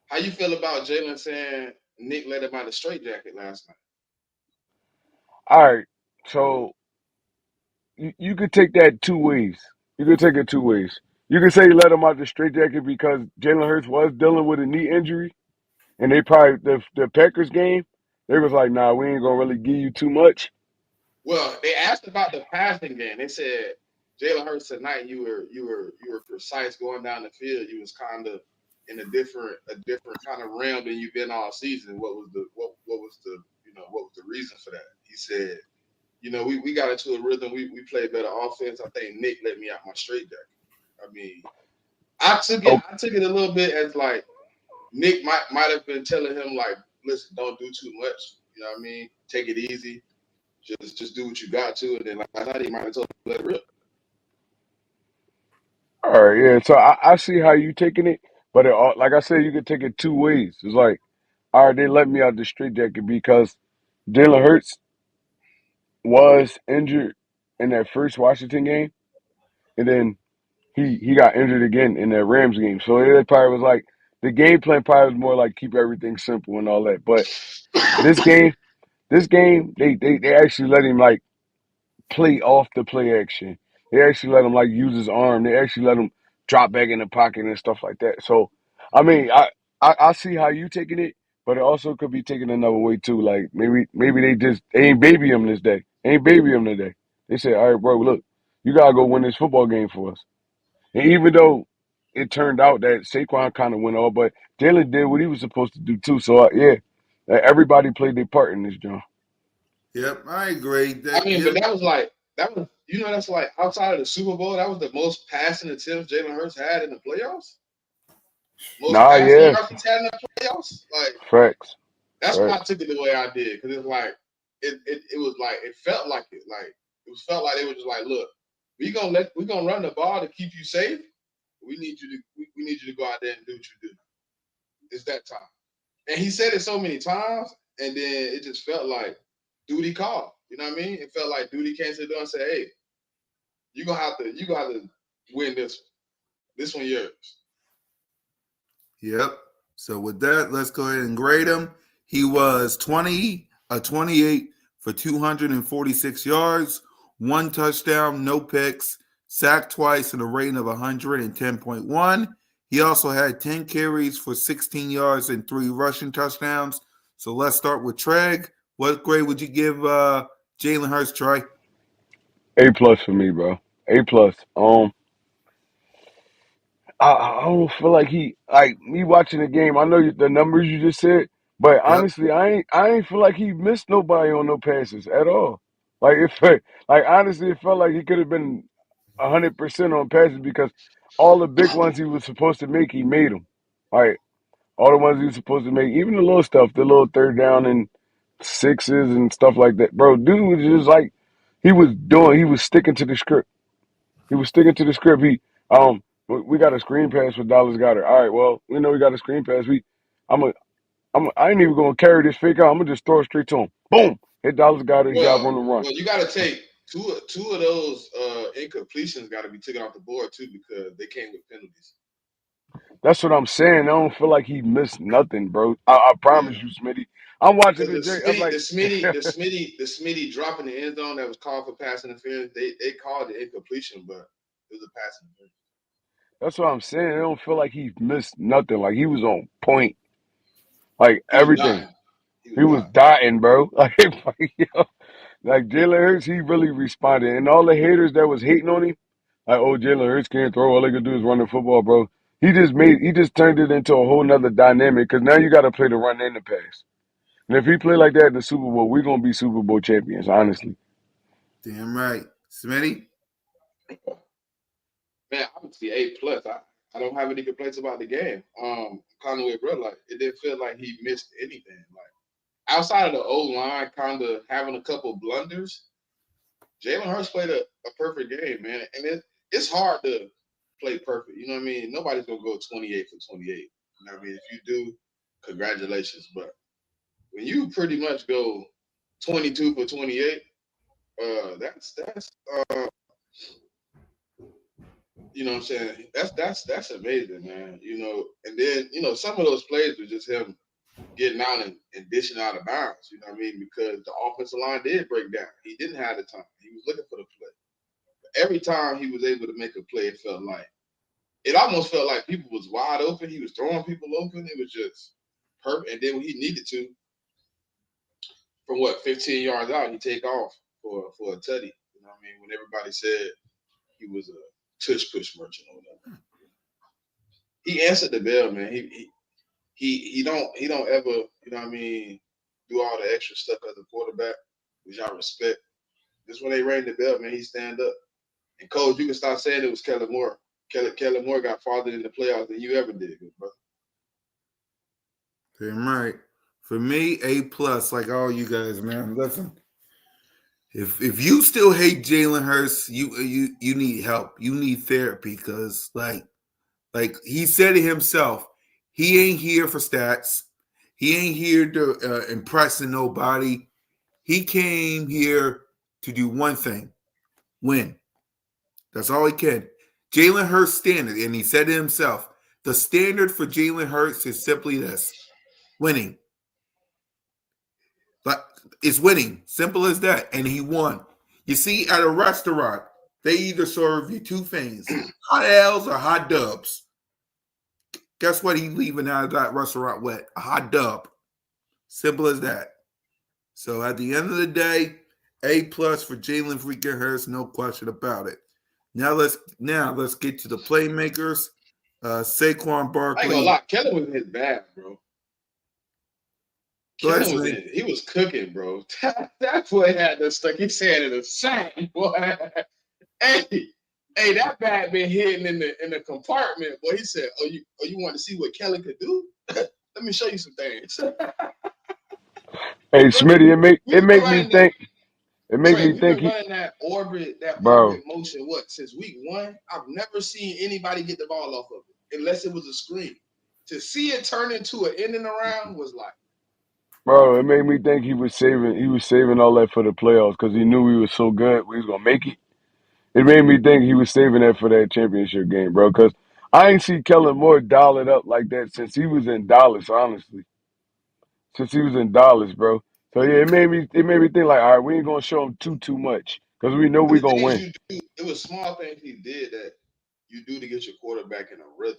How you feel about Jalen saying Nick let him out of straitjacket last night? All right. So you could take that two ways. You could take it two ways. You could say you let him out the straitjacket because Jalen Hurts was dealing with a knee injury, and they probably the Packers game, they was like, nah, we ain't gonna really give you too much. Well, they asked about the passing game. They said Jalen Hurts tonight. You were precise going down the field. You was kind of in a different kind of realm than you've been all season. What was the what was the reason for that? He said, we got into a rhythm. We played better offense. I think Nick let me out my straight jacket. I mean, Oh, I took it a little bit as like Nick might have been telling him like, listen, don't do too much. You know what I mean? Take it easy. Just do what you got to, and then like I thought he might have told him let it rip. all right, yeah. So I see how you taking it, but like I said, you could take it two ways. It's like, all right, they let me out the straitjacket because Jalen Hurts was injured in that first Washington game, and then he got injured again in that Rams game. So it probably was like the game plan probably was more like keep everything simple and all that. But this game, they actually let him like play off the play action. They actually let him like use his arm. They actually let him drop back in the pocket and stuff like that. So I mean, I see how you taking it, but it also could be taken another way too. Like maybe they ain't baby him this day. Ain't baby him today. They said, all right, bro, look, you gotta go win this football game for us. And even though it turned out that Saquon kind of went off, but Jalen did what he was supposed to do too. So yeah, everybody played their part in this job. Yep, I agree. I That mean, but yep, that was that's like outside of the Super Bowl, that was the most passing attempts Jalen Hurts had in the playoffs. Most Nah, passing yeah, yards he's had in the playoffs. Like facts, that's why I facts. took it the way I did because it's like it was like it felt like it like it was felt like they were just like, look, we gonna run the ball to keep you safe. We need you to go out there and do what you do. It's that time. And he said it so many times, and then it just felt like duty called. You know what I mean? It felt like duty came to the door and said, "Hey, you gonna have to win this one. This one yours." yep. So with that, let's go ahead and grade him. He was 28 for 246 yards, one touchdown, no picks, sacked twice, and a rating of 110.1. He also had 10 carries for 16 yards and three rushing touchdowns. So let's start with Treg. What grade would you give Jalen Hurts, Trey? A+ for me, bro. A+. I don't feel like he like me watching the game. I know the numbers you just said, but Yep. honestly, I ain't feel like he missed nobody on no passes at all. Like like honestly, it felt like he could have been 100% on passes because all the big ones he was supposed to make, he made them. Like all the ones he was supposed to make, even the little stuff, the little third down and sixes and stuff like that. Bro, dude was just like he was sticking to the script. He was sticking to the script. We got a screen pass for Dallas Goddard. All right, well, we know we got a screen pass. I ain't even gonna carry this fake out. I'm gonna just throw it straight to him. Boom, hit Dallas Goddard. He got on the run. Well, you got to take two of those incompletions got to be taken off the board too because they came with penalties. That's what I'm saying. I don't feel like he missed nothing, bro. I promise Yeah. you, Smitty. I'm watching Because the J. I'm like, the Smitty drop in the end zone that was called for pass interference. They called it incompletion, but it was a pass interference. that's what I'm saying. I don't feel like he missed nothing. Like he was on point. Like He was everything. dying. He was He was dying. dying, bro. Like Jalen Hurts, he really responded. And all the haters that was hating on him, like, oh, Jalen Hurts can't throw. All they can do is run the football, bro. He just turned it into a whole nother dynamic because now you got to play the run and the pass. And if he play like that in the Super Bowl, we're gonna be Super Bowl champions, honestly. Damn right. Smitty? Man, obviously A+. I don't have any complaints about the game. Kind of with bro, like it didn't feel like he missed anything. Like outside of the O line, kind of having a couple blunders, Jalen Hurts played a perfect game, man. And it's hard to play perfect. You know what I mean? Nobody's gonna go 28 for 28. You know what I mean? If you do, congratulations. But when you pretty much go 22 for 28, that's you know what I'm saying? That's amazing, man. You know, and then, some of those plays were just him getting out and dishing out of bounds, you know what I mean? Because the offensive line did break down. He didn't have the time. He was looking for the play. But every time he was able to make a play, it almost felt like people was wide open. He was throwing people open. It was just perfect. And then when he needed to, from 15 yards out, he take off for a tutty. You know what I mean? When everybody said he was a tush push merchant or whatever. He answered the bell, man. He don't ever, you know what I mean, do all the extra stuff as a quarterback, which I respect. Just when they rang the bell, man, he stand up. And Coach, you can stop saying it was Kellen Moore. Kellen Moore got farther in the playoffs than you ever did, good brother. Damn right. For me, A+, like all you guys, man. Listen, if you still hate Jalen Hurts, you need help. You need therapy because like he said it himself, he ain't here for stats. He ain't here to impress nobody. He came here to do one thing: win. That's all he can. Jalen Hurts standard, and he said it himself. The standard for Jalen Hurts is simply this: winning. But it's winning. Simple as that. And he won. You see, at a restaurant, they either serve you two things: hot L's or hot dubs. Guess what he's leaving out of that restaurant with? A hot dub. Simple as that. So at the end of the day, A+ for Jalen freaking Hurts, no question about it. Now let's get to the playmakers. Saquon I ain't gonna Barkley. lie, Kellen was in his bag, bro. Go ahead, Kellen was Smitty. in. He was cooking, bro. That boy had the stuck. He said in the sack, boy. Hey, that bag been hidden in the compartment. Boy, he said, "You want to see what Kellen could do? Let me show you some things." Hey, Bro, Smitty, we've been running that. it make Trey, me we've think been he, running that bro, orbit motion. What, since week 1? I've never seen anybody get the ball off of it unless it was a screen. To see it turn into an in and around was like, bro. It made me think he was saving all that for the playoffs because he knew we was so good, we was gonna make it. It made me think he was saving that for that championship game, bro. Because I ain't see Kellen Moore dial it up like that since he was in Dallas, honestly. Since he was in Dallas, bro. So yeah, it made me think like, all right, we ain't gonna show him too much because we know but we the gonna things win. you do, it was small things he did that you do to get your quarterback in a rhythm.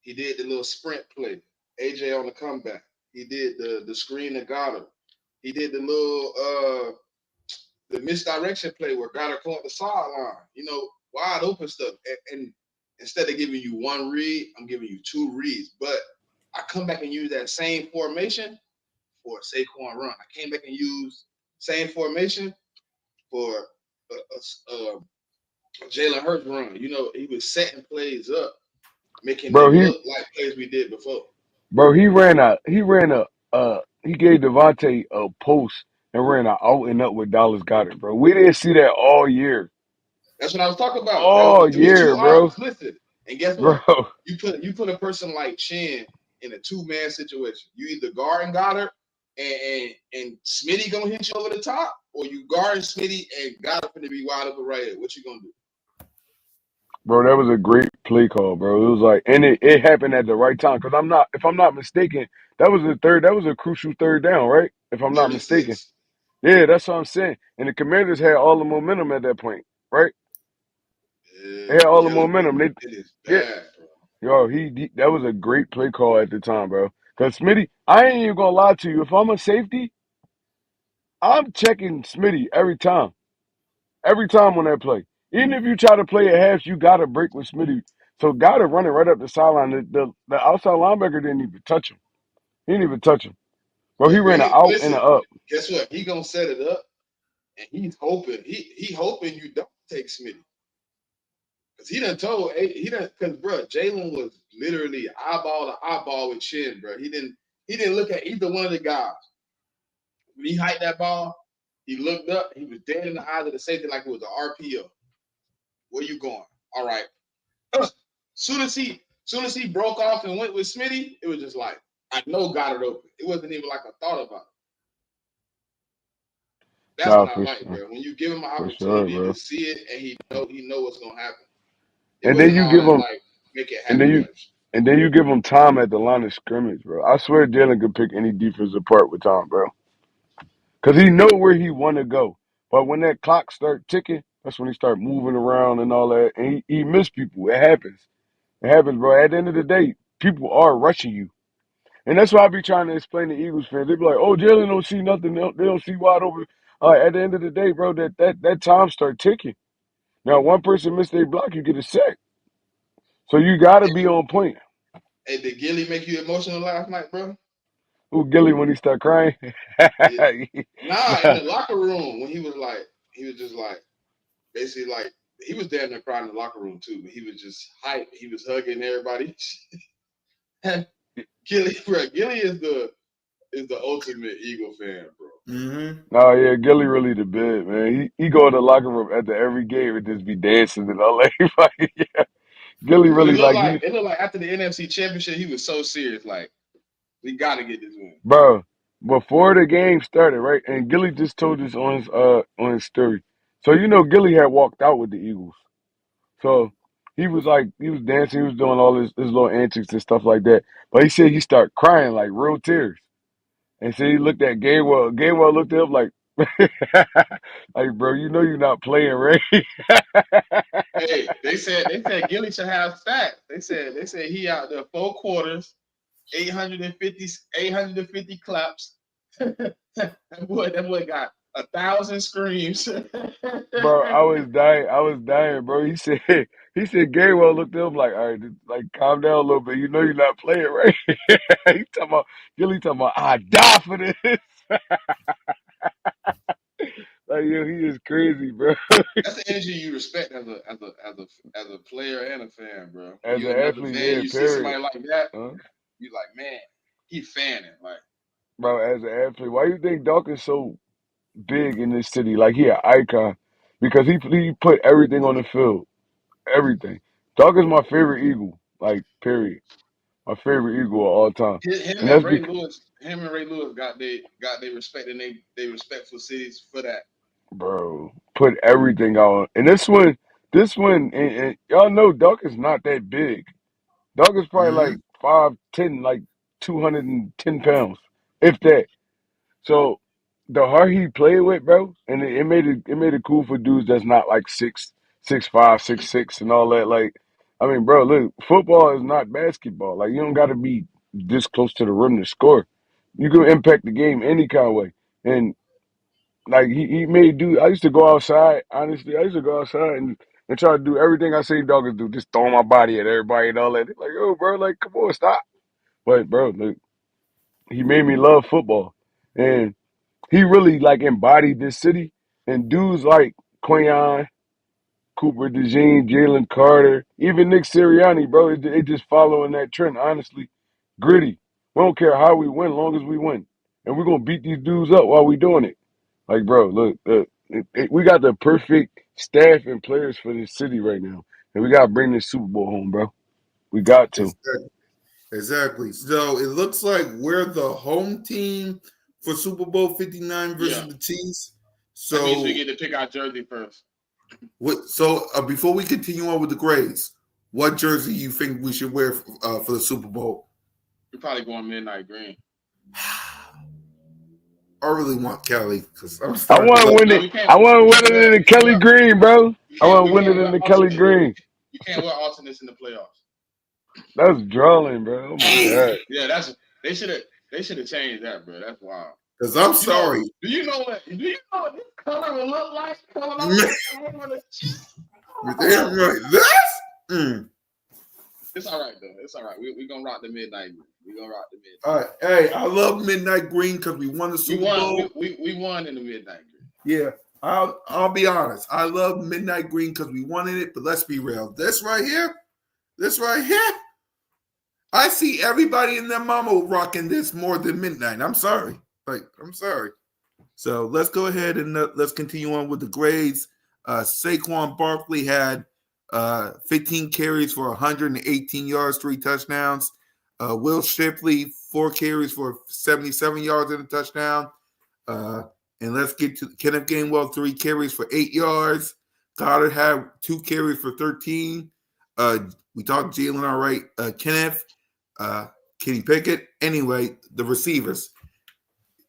He did the little sprint play, AJ on the comeback. He did the screen to Goddard. He did the little the misdirection play where Goddard caught the sideline. Wide open stuff. And instead of giving you one read, I'm giving you two reads. But I come back and use that same formation for a Saquon run. I came back and used same formation for a Jalen Hurts run. He was setting plays up, making Bro, them look like plays we did before. he gave Devontae a post and ran a out and up with Dallas Goddard, bro. We didn't see that all year. That's what I was talking about. All It was two year, bro. options. Listen, and guess Bro. what? You put a person like Chin in a two-man situation. You either guarding Goddard and Smitty gonna hit you over the top, or you guarding Smitty and Goddard gonna be wide open right here. What you gonna do? Bro, that was a great play call, bro. It was like, and it happened at the right time. Cause if I'm not mistaken, that was a crucial third down, right? If I'm not Third and mistaken. 6. Yeah, that's what I'm saying. And the Commanders had all the momentum at that point, right? They Yeah, had all the Kelly momentum. They, it is yeah, bad, bro. yo, that was a great play call at the time, bro. Cause Smitty, I ain't even gonna lie to you. If I'm a safety, I'm checking Smitty every time. Every time on that play. Even if you try to play at half, you got to break with Smitty. So got to run it right up the sideline. The outside linebacker didn't even touch him. He didn't even touch him. Bro, he But ran an out and listen, an up. guess what? He gonna set it up, and he's hoping he hoping you don't take Smitty. Cause he done told he done because bro, Jalen was literally eyeball to eyeball with Chin, bro. He didn't look at either one of the guys. When he hiked that ball, he looked up, he was dead in the eyes of the safety like it was an RPO. Where you going? All right. Soon as he broke off and went with Smitty, it was just like, I know got it open. It wasn't even like a thought about it. That's Nah, what I like, bro. When you give him an for sure, opportunity to bro. see it and he know what's gonna happen. It And then wasn't you all give that him, like make it and happen then you, type shit. and then you give him time at the line of scrimmage, bro. I swear Jalen could pick any defense apart with time, bro. Cause he know where he want to go. But when that clock start ticking, that's when he start moving around and all that. And he missed people. It happens. It happens, bro. At the end of the day, people are rushing you. And that's why I be trying to explain to Eagles fans. They be like, "Oh, Jalen don't see nothing. They don't see wide open." At the end of the day, bro, that time start ticking. Now, one person miss their block, you get a sack. So you got to Hey, be on point. hey, did Gilly make you emotional last night, bro? Who Gilly when he start crying? Yeah. Nah, in Nah, the locker room when he was just like basically like he was damn near crying in the locker room too, but he was just hype. He was hugging everybody. Gilly is the ultimate Eagle fan, bro. Mm-hmm. nah, yeah, Gilly really the bid, man. He go in the locker room after every game and just be dancing and all that. Like, yeah. Gilly But really like he, it looked like after the NFC Championship, he was so serious. Like we got to get this win. bro. Before the game started, right? And Gilly just told us on his story. So you know, Gilly had walked out with the Eagles. So he was dancing, he was doing all his little antics and stuff like that. But he said he started crying like real tears. And so he looked at Gainwell. Gainwell looked at him like, like, bro, you know you're not playing, right? Hey, they said Gilly should have stats. They said he out there 4 quarters, 850 claps. that boy got 1,000 screams. Bro, I was dying. I was dying, bro. He said Gainwell looked at him like, all right, like calm down a little bit. You know you're not playing, right? He talking about Gilly talking about I die for this. Like, yo, he is crazy, bro. That's the energy you respect as a player and a fan, bro. When As an you're another athlete, fan, yeah, you see period. somebody like that, Huh? you like, man, he fanning. Like, Bro, as an athlete, why you think Doc is so big in this city? Like he an icon because he put everything on the field, everything. Doc is my favorite Eagle, like period. My favorite Eagle of all time, him and and that's Ray because Lewis, got they respect and they respectful cities for that. bro put everything out. And this one, and y'all know Doc is not that big. Doc is probably Mm-hmm. like 5'10", like 210 pounds, if that. So the heart he played with, bro, and it made it cool for dudes that's not like 6'5", 6'6", and all that. Like, I mean, bro, look, football is not basketball. Like, you don't got to be this close to the rim to score. You can impact the game any kind of way. And like he made dude. I used to go outside. Honestly, I used to go outside and try to do everything I seen doggers do, just throw my body at everybody and all that. They're like, yo, bro, like, come on, stop. But bro, look, he made me love football. And he really like embodied this city. And dudes like Quayon, Cooper DeJean, Jalen Carter, even Nick Sirianni, bro, it just following that trend. Honestly, gritty. We don't care how we win, long as we win, and we're gonna beat these dudes up while we doing it. Like, bro, look, we got the perfect staff and players for this city right now, and we gotta bring this Super Bowl home, bro. We got to. Exactly. Exactly. So it looks like we're the home team for Super Bowl 59 Yeah, versus the Chiefs. that means we So get to pick our jersey first. So before we continue on with the grades, what jersey you think we should wear for the Super Bowl? You're probably going midnight green. I really want Kelly because I'm I starting to want to look. win No, it. I want to win it in the Kelly Green, bro. I want to we win it can't in wear the Kelly alternate. Green. You can't wear alternates in the playoffs. That's drawing, bro. Oh my god. Yeah, they should have changed that, bro. That's wild. Because I'm You know, sorry. do you know what this color will look like coming Man, off? you're damn right. That's It's all right though. It's all right. We're gonna rock the midnight green. We're gonna rock the midnight. all right. Hey, I love Midnight Green because we won the We Super won. Bowl. We won in the midnight green. Yeah, I'll be honest. I love Midnight Green because we wanted it, but let's be real. This right here, I see everybody and their mama rocking this more than Midnight. I'm sorry. I'm sorry. So let's go ahead and let's continue on with the grades. Saquon Barkley had 15 carries for 118 yards, 3 touchdowns. Will Shipley, 4 carries for 77 yards and a touchdown. And let's get to Kenneth Gainwell, 3 carries for 8 yards. Goddard had 2 carries for 13. We talked Jalen, all right. Kenneth, Kenny Pickett. Anyway, the receivers.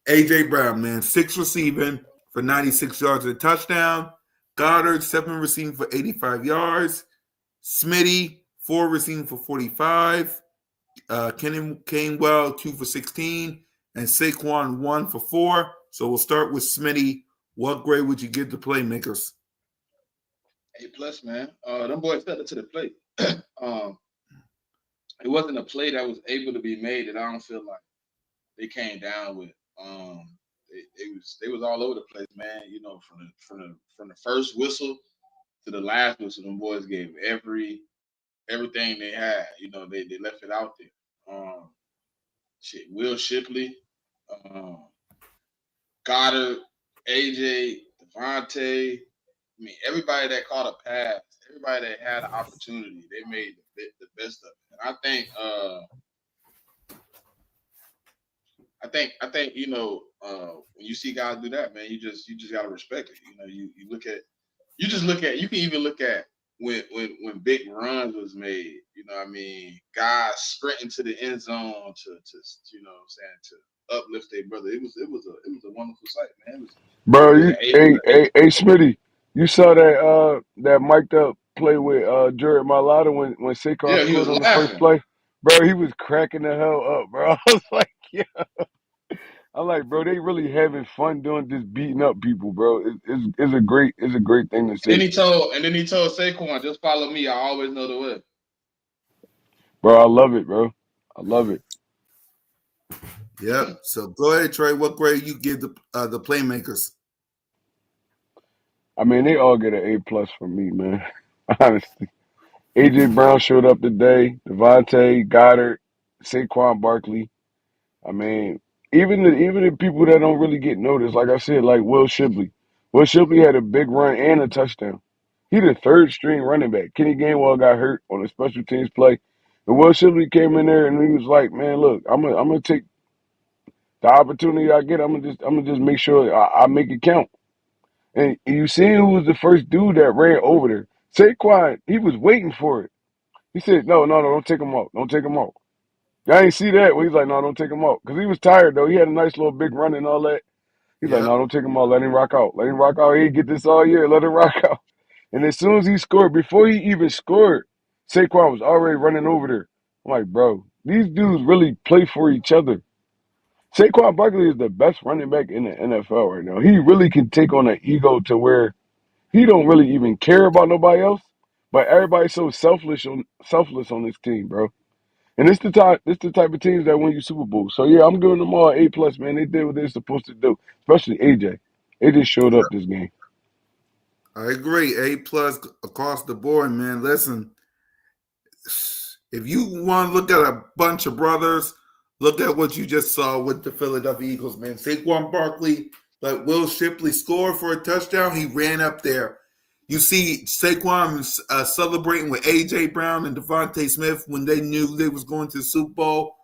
A.J. Brown, man, 6 receiving for 96 yards and a touchdown. Goddard, 7 receiving for 85 yards. Smitty, 4 receiving for 45. Kenny Gainwell, 2 for 16. And Saquon, 1 for 4. So we'll start with Smitty. What grade would you give the playmakers? A+, man. Them boys stepped to the plate. It wasn't a play that was able to be made that I don't feel like they came down with. They was all over the place, man. You know, from the first whistle to the last whistle, them boys gave everything they had. You know, they left it out there. Will Shipley, um, Goddard, AJ, Devontae. I mean, everybody that caught a pass, everybody that had an opportunity, they made the best of it. And I think you know when you see guys do that, man, you just gotta respect it. You know, you can even look at when big runs was made. You know, what I mean, guys sprinting to the end zone to you know what I'm saying, to uplift their brother. It was a wonderful sight, man. Bro, It was you hey Smitty, you saw that mic'd up play with Jared Mailata when Saquon yeah, he was scored on the first laughing. play? Bro, he was cracking the hell up, bro. I was like, yeah. I'm like, bro, they really having fun doing this beating up people, bro. It's a great thing to see. And then he told Saquon, just follow me. I always know the way. Bro, I love it, bro. I love it. Yep. So go ahead, Trey. What grade you give the playmakers? I mean, they all get an A+ from me, man. Honestly. AJ Brown showed up today. Devontae, Goddard, Saquon Barkley. I mean, even the people that don't really get noticed, like I said, like Will Shipley. Will Shipley had a big run and a touchdown. He the third string running back. Kenny Gainwell got hurt on a special teams play. And Will Shipley came in there and he was like, man, look, I'm gonna take the opportunity I get. I'm gonna just make sure I make it count. And you seen who was the first dude that ran over there. Saquon, he was waiting for it. He said, no, don't take him out. Don't take him out. Y'all ain't see that? Well, he's like, no, don't take him out. Because he was tired, though. He had a nice little big run and all that. He's like, Yep. no, don't take him out. Let him rock out. Let him rock out. He get this all year. Let him rock out. And as soon as he scored, before he even scored, Saquon was already running over there. I'm like, bro, these dudes really play for each other. Saquon Barkley is the best running back in the NFL right now. He really can take on an ego to where he don't really even care about nobody else. But everybody's so selfless on this team, bro. And it's the type of teams that win you Super Bowl. So yeah, I'm giving them all A+, man. They did what they're supposed to do, especially AJ. AJ showed up this game. I agree. A+ across the board, man. Listen, if you want to look at a bunch of brothers, look at what you just saw with the Philadelphia Eagles, man. Saquon Barkley, like Will Shipley scored for a touchdown. He ran up there. You see Saquon celebrating with A.J. Brown and Devontae Smith when they knew they was going to the Super Bowl.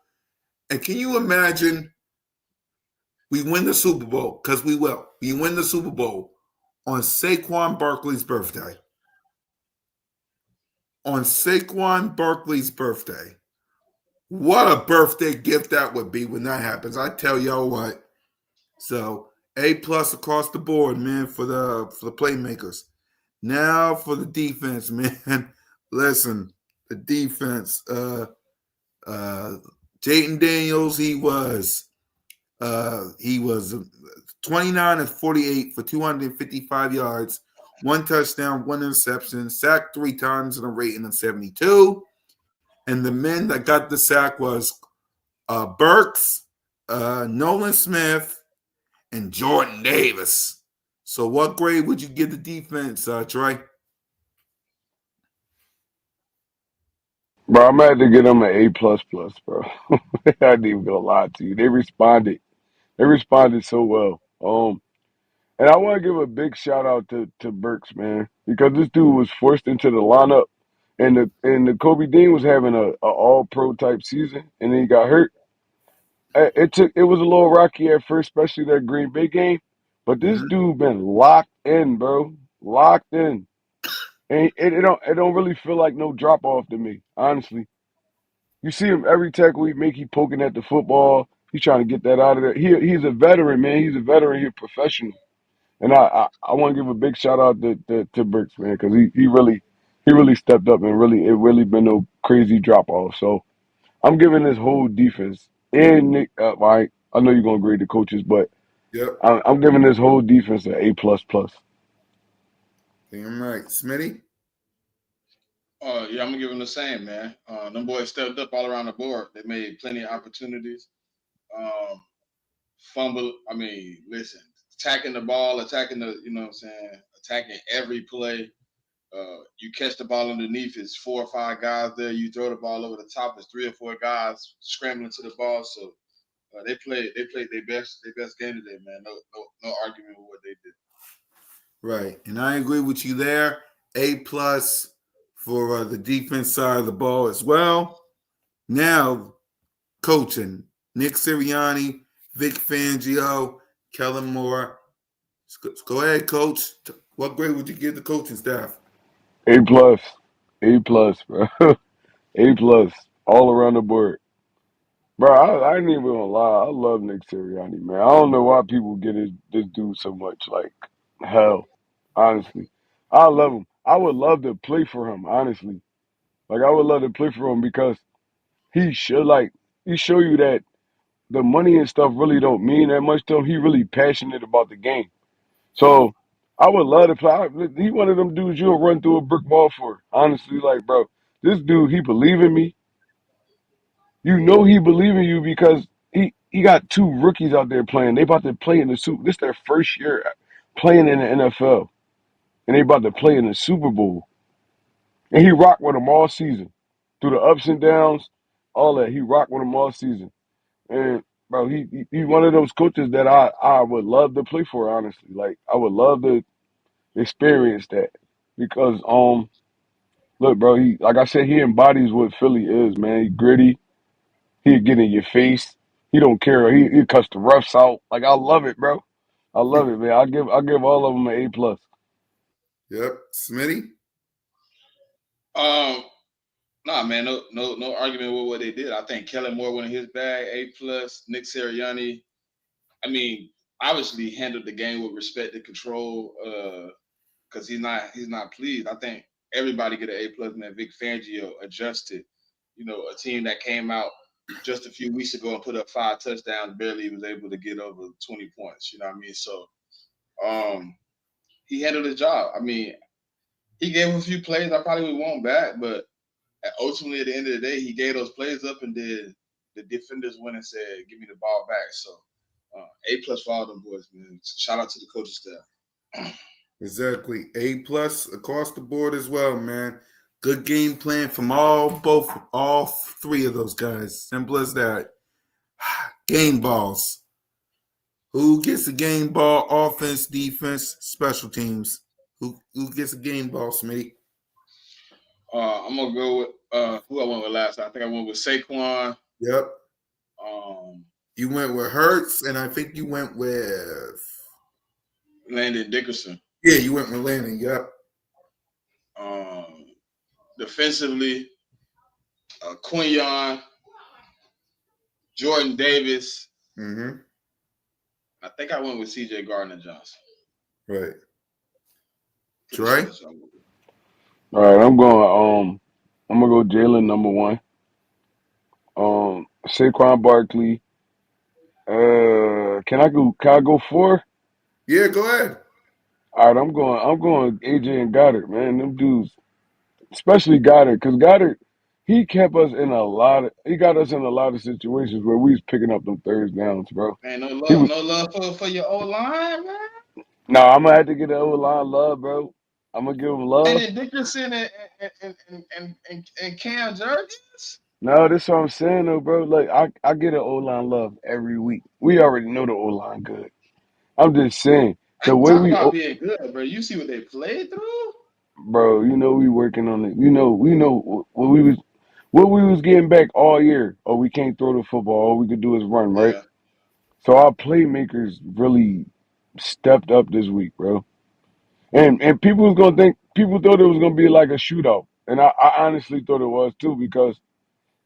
And can you imagine we win the Super Bowl, because we will. We win the Super Bowl. on Saquon Barkley's birthday. On Saquon Barkley's birthday. What a birthday gift that would be when that happens. I tell y'all what. So A+ across the board, man, for the playmakers. Now for the defense, man. Listen, the defense. Uh Jayden Daniels, he was 29 and 48 for 255 yards, one touchdown, one interception, sacked 3 times and a rating of 72. And the men that got the sack was Burks, Nolan Smith, and Jordan Davis. So what grade would you give the defense, Trey? Bro, I'm gonna have to get them an A++, bro. I ain't even gonna lie to you. They responded. They responded so well. And I want to give a big shout out to Burks, man, because this dude was forced into the lineup, and the Kobe Dean was having a All Pro type season, and then he got hurt. It was a little rocky at first, especially that Green Bay game, but this Mm-hmm. dude been locked in, bro, locked in, and it don't really feel like no drop off to me, honestly. You see him every tackle he make, he poking at the football. He's trying to get that out of there. He's a veteran, man. He's a veteran. He's a professional. And I want to give a big shout out to Burks, man, because he really stepped up and it really been no crazy drop off. So I'm giving this whole defense and Nick, I know you're gonna grade the coaches, but Yep. I'm giving this whole defense an A++. Damn right. Smitty? Yeah, I'm gonna give them the same, man. Them boys stepped up all around the board. They made plenty of opportunities. Um, fumble. I mean, listen, attacking the ball, attacking the, you know what I'm saying, attacking every play. You catch the ball underneath, it's 4 or 5 guys there. You throw the ball over the top, it's 3 or 4 guys scrambling to the ball. So they played their best game today, man. No argument with what they did. Right. And I agree with you there. A+ for the defense side of the ball as well. Now, coaching. Nick Sirianni, Vic Fangio, Kellen Moore. Go ahead, coach. What grade would you give the coaching staff? A+, A+, bro, A+, all around the board. Bro, I ain't even gonna lie. I love Nick Sirianni, man. I don't know why people get this dude so much like hell. Honestly, I love him. I would love to play for him. Honestly, like I would love to play for him because he should like he show you that the money and stuff really don't mean that much to him. He really passionate about the game. So I would love to play. He one of them dudes you'll run through a brick wall for. Honestly, like bro, this dude he believe in me. You know he believe in you because he got 2 rookies out there playing. They about to play in the Super. This their first year playing in the NFL, and they about to play in the Super Bowl. And he rocked with them all season, through the ups and downs, all that. He rocked with them all season. And bro, he's one of those coaches that I would love to play for. Honestly, like I would love to experience that because look, bro, he like I said, he embodies what Philly is, man. He gritty. He'd get in your face. He don't care. He cuss the refs out. Like I love it, bro. I love it, man. I give all of them an A+. Yep. Smitty? Um, Nah, man, no argument with what they did. I think Kellen Moore went in his bag, A+. Nick Sirianni, I mean, obviously handled the game with respect and control, because he's not pleased. I think everybody get an A+. Man, Vic Fangio adjusted. A team that came out just a few weeks ago and put up 5 touchdowns, barely was able to get over 20 points. You know what I mean? So um, he handled his job. I mean, he gave him a few plays I probably would want back, but ultimately, at the end of the day, he gave those plays up, and then the defenders went and said, "Give me the ball back." So, A+ for all them boys, man. Shout out to the coaching staff. Exactly. A+ across the board as well, man. Good game plan from all 3 of those guys. Simple as that. Game balls. Who gets the game ball? Offense, defense, special teams. Who gets a game ball, Smitty? I'm gonna go with who I went with last time. I think I went with Saquon. Yep. Um, You went with Hurts, and I think you went with Landon Dickerson. Yeah, you went with Lanning. Yep. Defensively, Quinyon, Jordan Davis. Mm-hmm. I think I went with C.J. Gardner Johnson. Right. Pretty sure Troy? that's what I went with. All right, I'm gonna go Jalen number one. Saquon Barkley. Can I go four? Yeah, go ahead. All right, I'm going AJ and Goddard, man. Them dudes, especially Goddard, because Goddard, he got us in a lot of situations where we was picking up them third downs, bro. Man, He was no love for your old line, man. No, I'm gonna have to get the O line love, bro. I'm gonna give him love. And Dickerson and Cam Jurgens. No, this what I'm saying though, bro. Like I get an O line love every week. We already know the O line good. I'm just saying I the ain't way talking we, about being good, bro. You see what they played through? bro. You know we working on it. We know what we was getting back all year. Oh, we can't throw the football. All we could do is run, right? Yeah. So our playmakers really stepped up this week, bro. And people thought it was gonna be like a shootout, and I honestly thought it was too because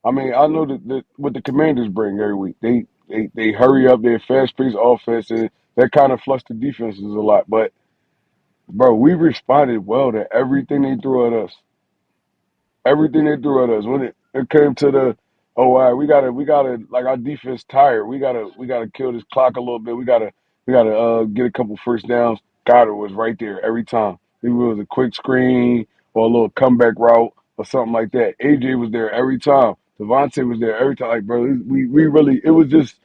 I mean I know that what the Commanders bring every week. They hurry up their fast paced offense and that kind of flush the defenses a lot. But bro, we responded well to everything they threw at us. Everything they threw at us. When it came to the all right, we gotta like our defense tired. We gotta kill this clock a little bit. We gotta get a couple first downs. Goddard was right there every time. It was a quick screen or a little comeback route or something like that. AJ was there every time. Devontae was there every time. Like bro, we really it was just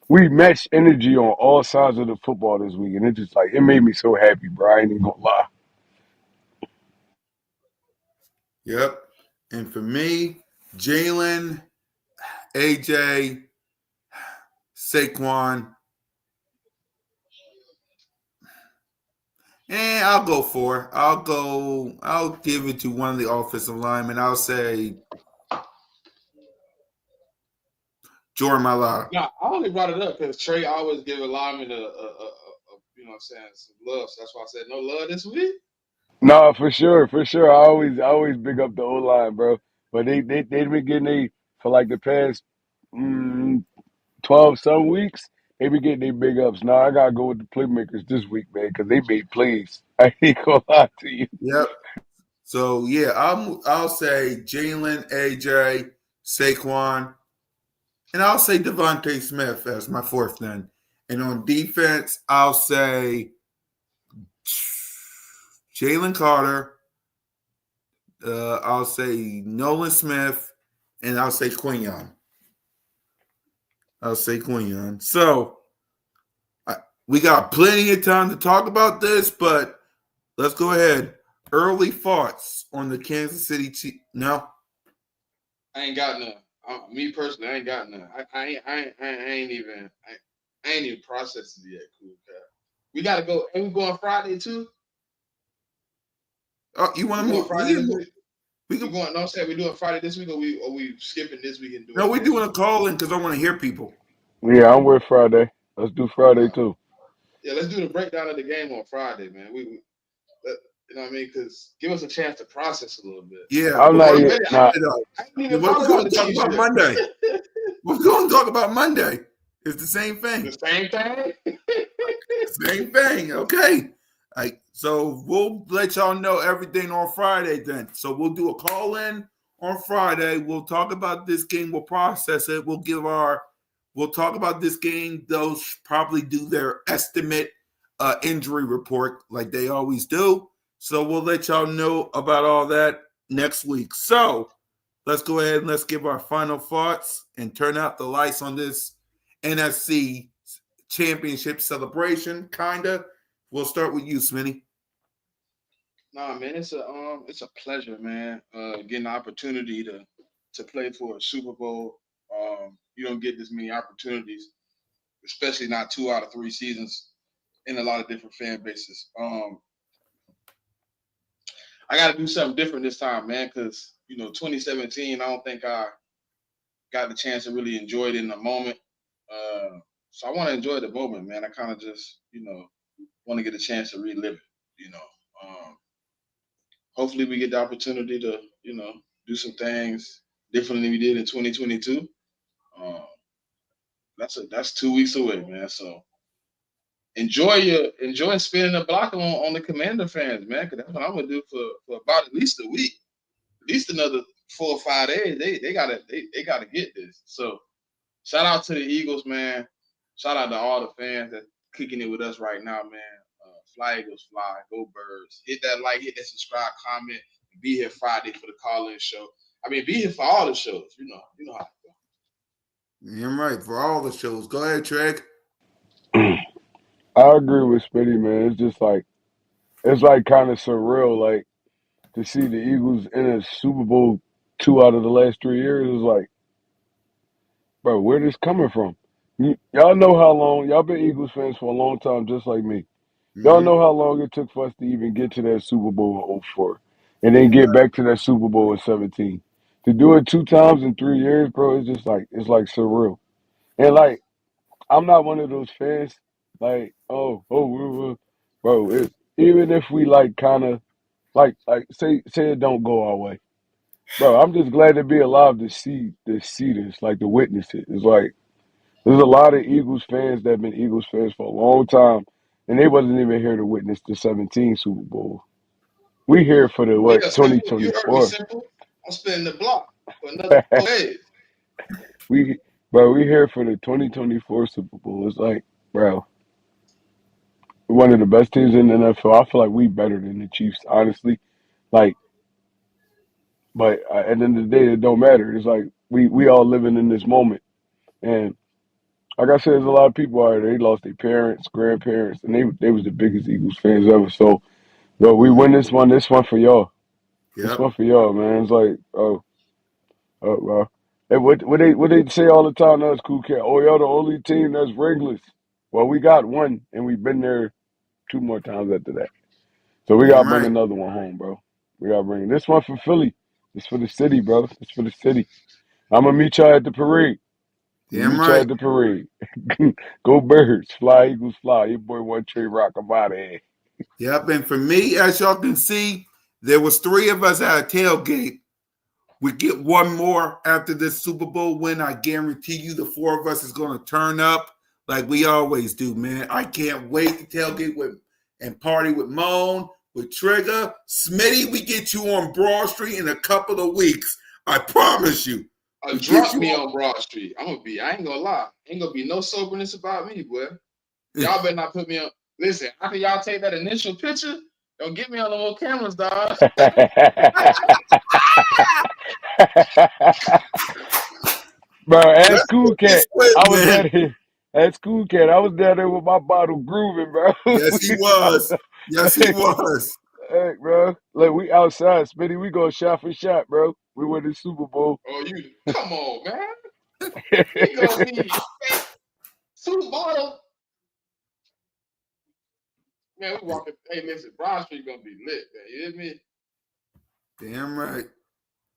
we matched energy on all sides of the football this week, and it just like it made me so happy, bro. I ain't even gonna lie. Yep. And for me, Jalen, AJ, Saquon, and I'll go four. I'll give it to one of the offensive linemen. I'll say Jordan Mailata. No, I only brought it up because Trey always give a lineman you know what I'm saying, some love. So that's why I said no love this week. No, for sure, for sure. I always big up the O line, bro. But they've been getting for like the past 12 some weeks. They been getting their big ups. Now I gotta go with the playmakers this week, man, because they made plays. I ain't gonna lie to you. Yep. So yeah, I'll say Jalen, AJ, Saquon, and I'll say Devontae Smith as my fourth then. And on defense, I'll say Jalen Carter. I'll say Nolan Smith, and I'll say Quinyon. I'll say Quinyon. So we got plenty of time to talk about this, but let's go ahead. Early thoughts on the Kansas City Chiefs. No, I ain't got none. Me personally, I ain't got none. I ain't even processed it yet. Cool, cat. We gotta go. And we going Friday too. oh, you We want to going move? Friday this week. We We can. going. No, I'm saying we doing Friday this week, or we skipping this week and No, doing we're next doing a week. call in because I want to hear people. Yeah, I'm with Friday. Let's do Friday Uh, too. yeah, let's do the breakdown of the game on Friday, man. You know what I mean? Because give us a chance to process a little bit. Yeah, I'm but not we're yet. going Nah, I didn't even we're thought about going the to talk cheat about shit. Monday. We're going to talk about Monday. It's the same The thing. same thing. Same thing. Okay. So we'll let y'all know everything on Friday then. So we'll do a call in on Friday. We'll talk about this game. We'll process it. We'll talk about this game. They'll probably do their estimate injury report like they always do. So we'll let y'all know about all that next week. So let's go ahead and let's give our final thoughts and turn out the lights on this NFC championship celebration, kinda. We'll start with you, Smitty. Nah, man, it's a pleasure, man. Getting the opportunity to play for a Super Bowl. You don't get this many opportunities, especially not 2 out of 3 seasons in a lot of different fan bases. I got to do something different this time, man, because 2017, I don't think I got the chance to really enjoy it in the moment. So I want to enjoy the moment, man. I kind of just want to get a chance to relive it. You know, hopefully we get the opportunity to, do some things differently than we did in 2022. Um, that's 2 weeks away, man. So enjoy spinning the block on the Commander fans, man. Because that's what I'm gonna do for about at least a week, at least another 4 or 5 days. They gotta get this. So shout out to the Eagles, man. Shout out to all the fans that kicking it with us right now, man. Fly Eagles, fly, go Birds. Hit that like, hit that subscribe, comment. Be here Friday for the call-in show. I mean, be here for all the shows. You know how it goes. You're right. For all the shows. Go ahead, Treg. I agree with Spitty, man. It's like kind of surreal, like to see the Eagles in a Super Bowl 2 out of the last 3 years. Is like, bro, where this coming from? Y'all know how long y'all been Eagles fans for a long time, just like me. Y'all Mm-hmm. know how long it took for us to even get to that Super Bowl in '04 and then get back to that Super Bowl in '17. To do it 2 times in 3 years, bro, it's like surreal. And like, I'm not one of those fans like, bro. Even if we like kind of like say it don't go our way, bro. I'm just glad to be alive to see this, like to witness it. It's like there's a lot of Eagles fans that have been Eagles fans for a long time, and they wasn't even here to witness the '17 Super Bowl. We here for the Well, what yeah, simple. You heard me, 2024. simple. I'm spinning the block for another 4 days. we bro, we here for the 2024 Super Bowl. It's like, bro, we're one of the best teams in the NFL. I feel like we better than the Chiefs, honestly. Like, but at the end of the day, it don't matter. It's like we all living in this moment, and like I said, there's a lot of people out there. They lost their parents, grandparents, and they was the biggest Eagles fans ever. So, bro, we win this one. This one for y'all. This Yep. one for y'all, man. It's like, bro. And what they say all the time to us, Cool Cat? Oh, y'all the only team that's ringless. Well, we got one, and we've been there 2 more times after that. So we Damn gotta bring right. another one home, bro. We gotta bring this one for Philly. It's for the city, bro. It's for the city. I'm gonna meet y'all at the parade. Damn Meet y'all right. at the parade. Go Birds. Fly Eagles fly. Your boy One Trey Rock. I'm out of here. Yep. And for me, as y'all can see, there was 3 of us at a tailgate. We get one more after this Super Bowl win. I guarantee you the 4 of us is going to turn up like we always do, man. I can't wait to tailgate with and party with Moan, with Trigger. Smitty, we get you on Broad Street in a couple of weeks. I promise you. We get Drop you me on. on Broad Street. I ain't gonna lie. Ain't gonna be no soberness about me, boy. Y'all better not put me on. Listen, after y'all take that initial picture, don't get me on the more cameras, dog. Bro, at Let's School put this Cat, way, I was man. down here. At School Cat, I was down there with my bottle grooving, bro. Yes, he was. Yes, he Hey, was. hey, bro. Like, we outside, Smitty. We go shot for shot, bro. We win the Super Bowl. Oh, you come on, man. We gonna be 2 bottles. Man, we walking. Hey, listen, Broad Street gonna be lit, man. You hear me? Damn right.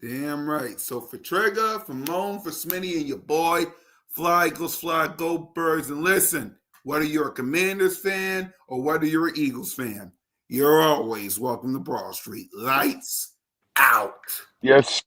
Damn right. So for Trigger, for Moan, for Smitty, and your boy, Fly Eagles Fly, Go Birds. And listen, whether you're a Commanders fan or whether you're an Eagles fan, you're always welcome to Broad Street. Lights out. Yes,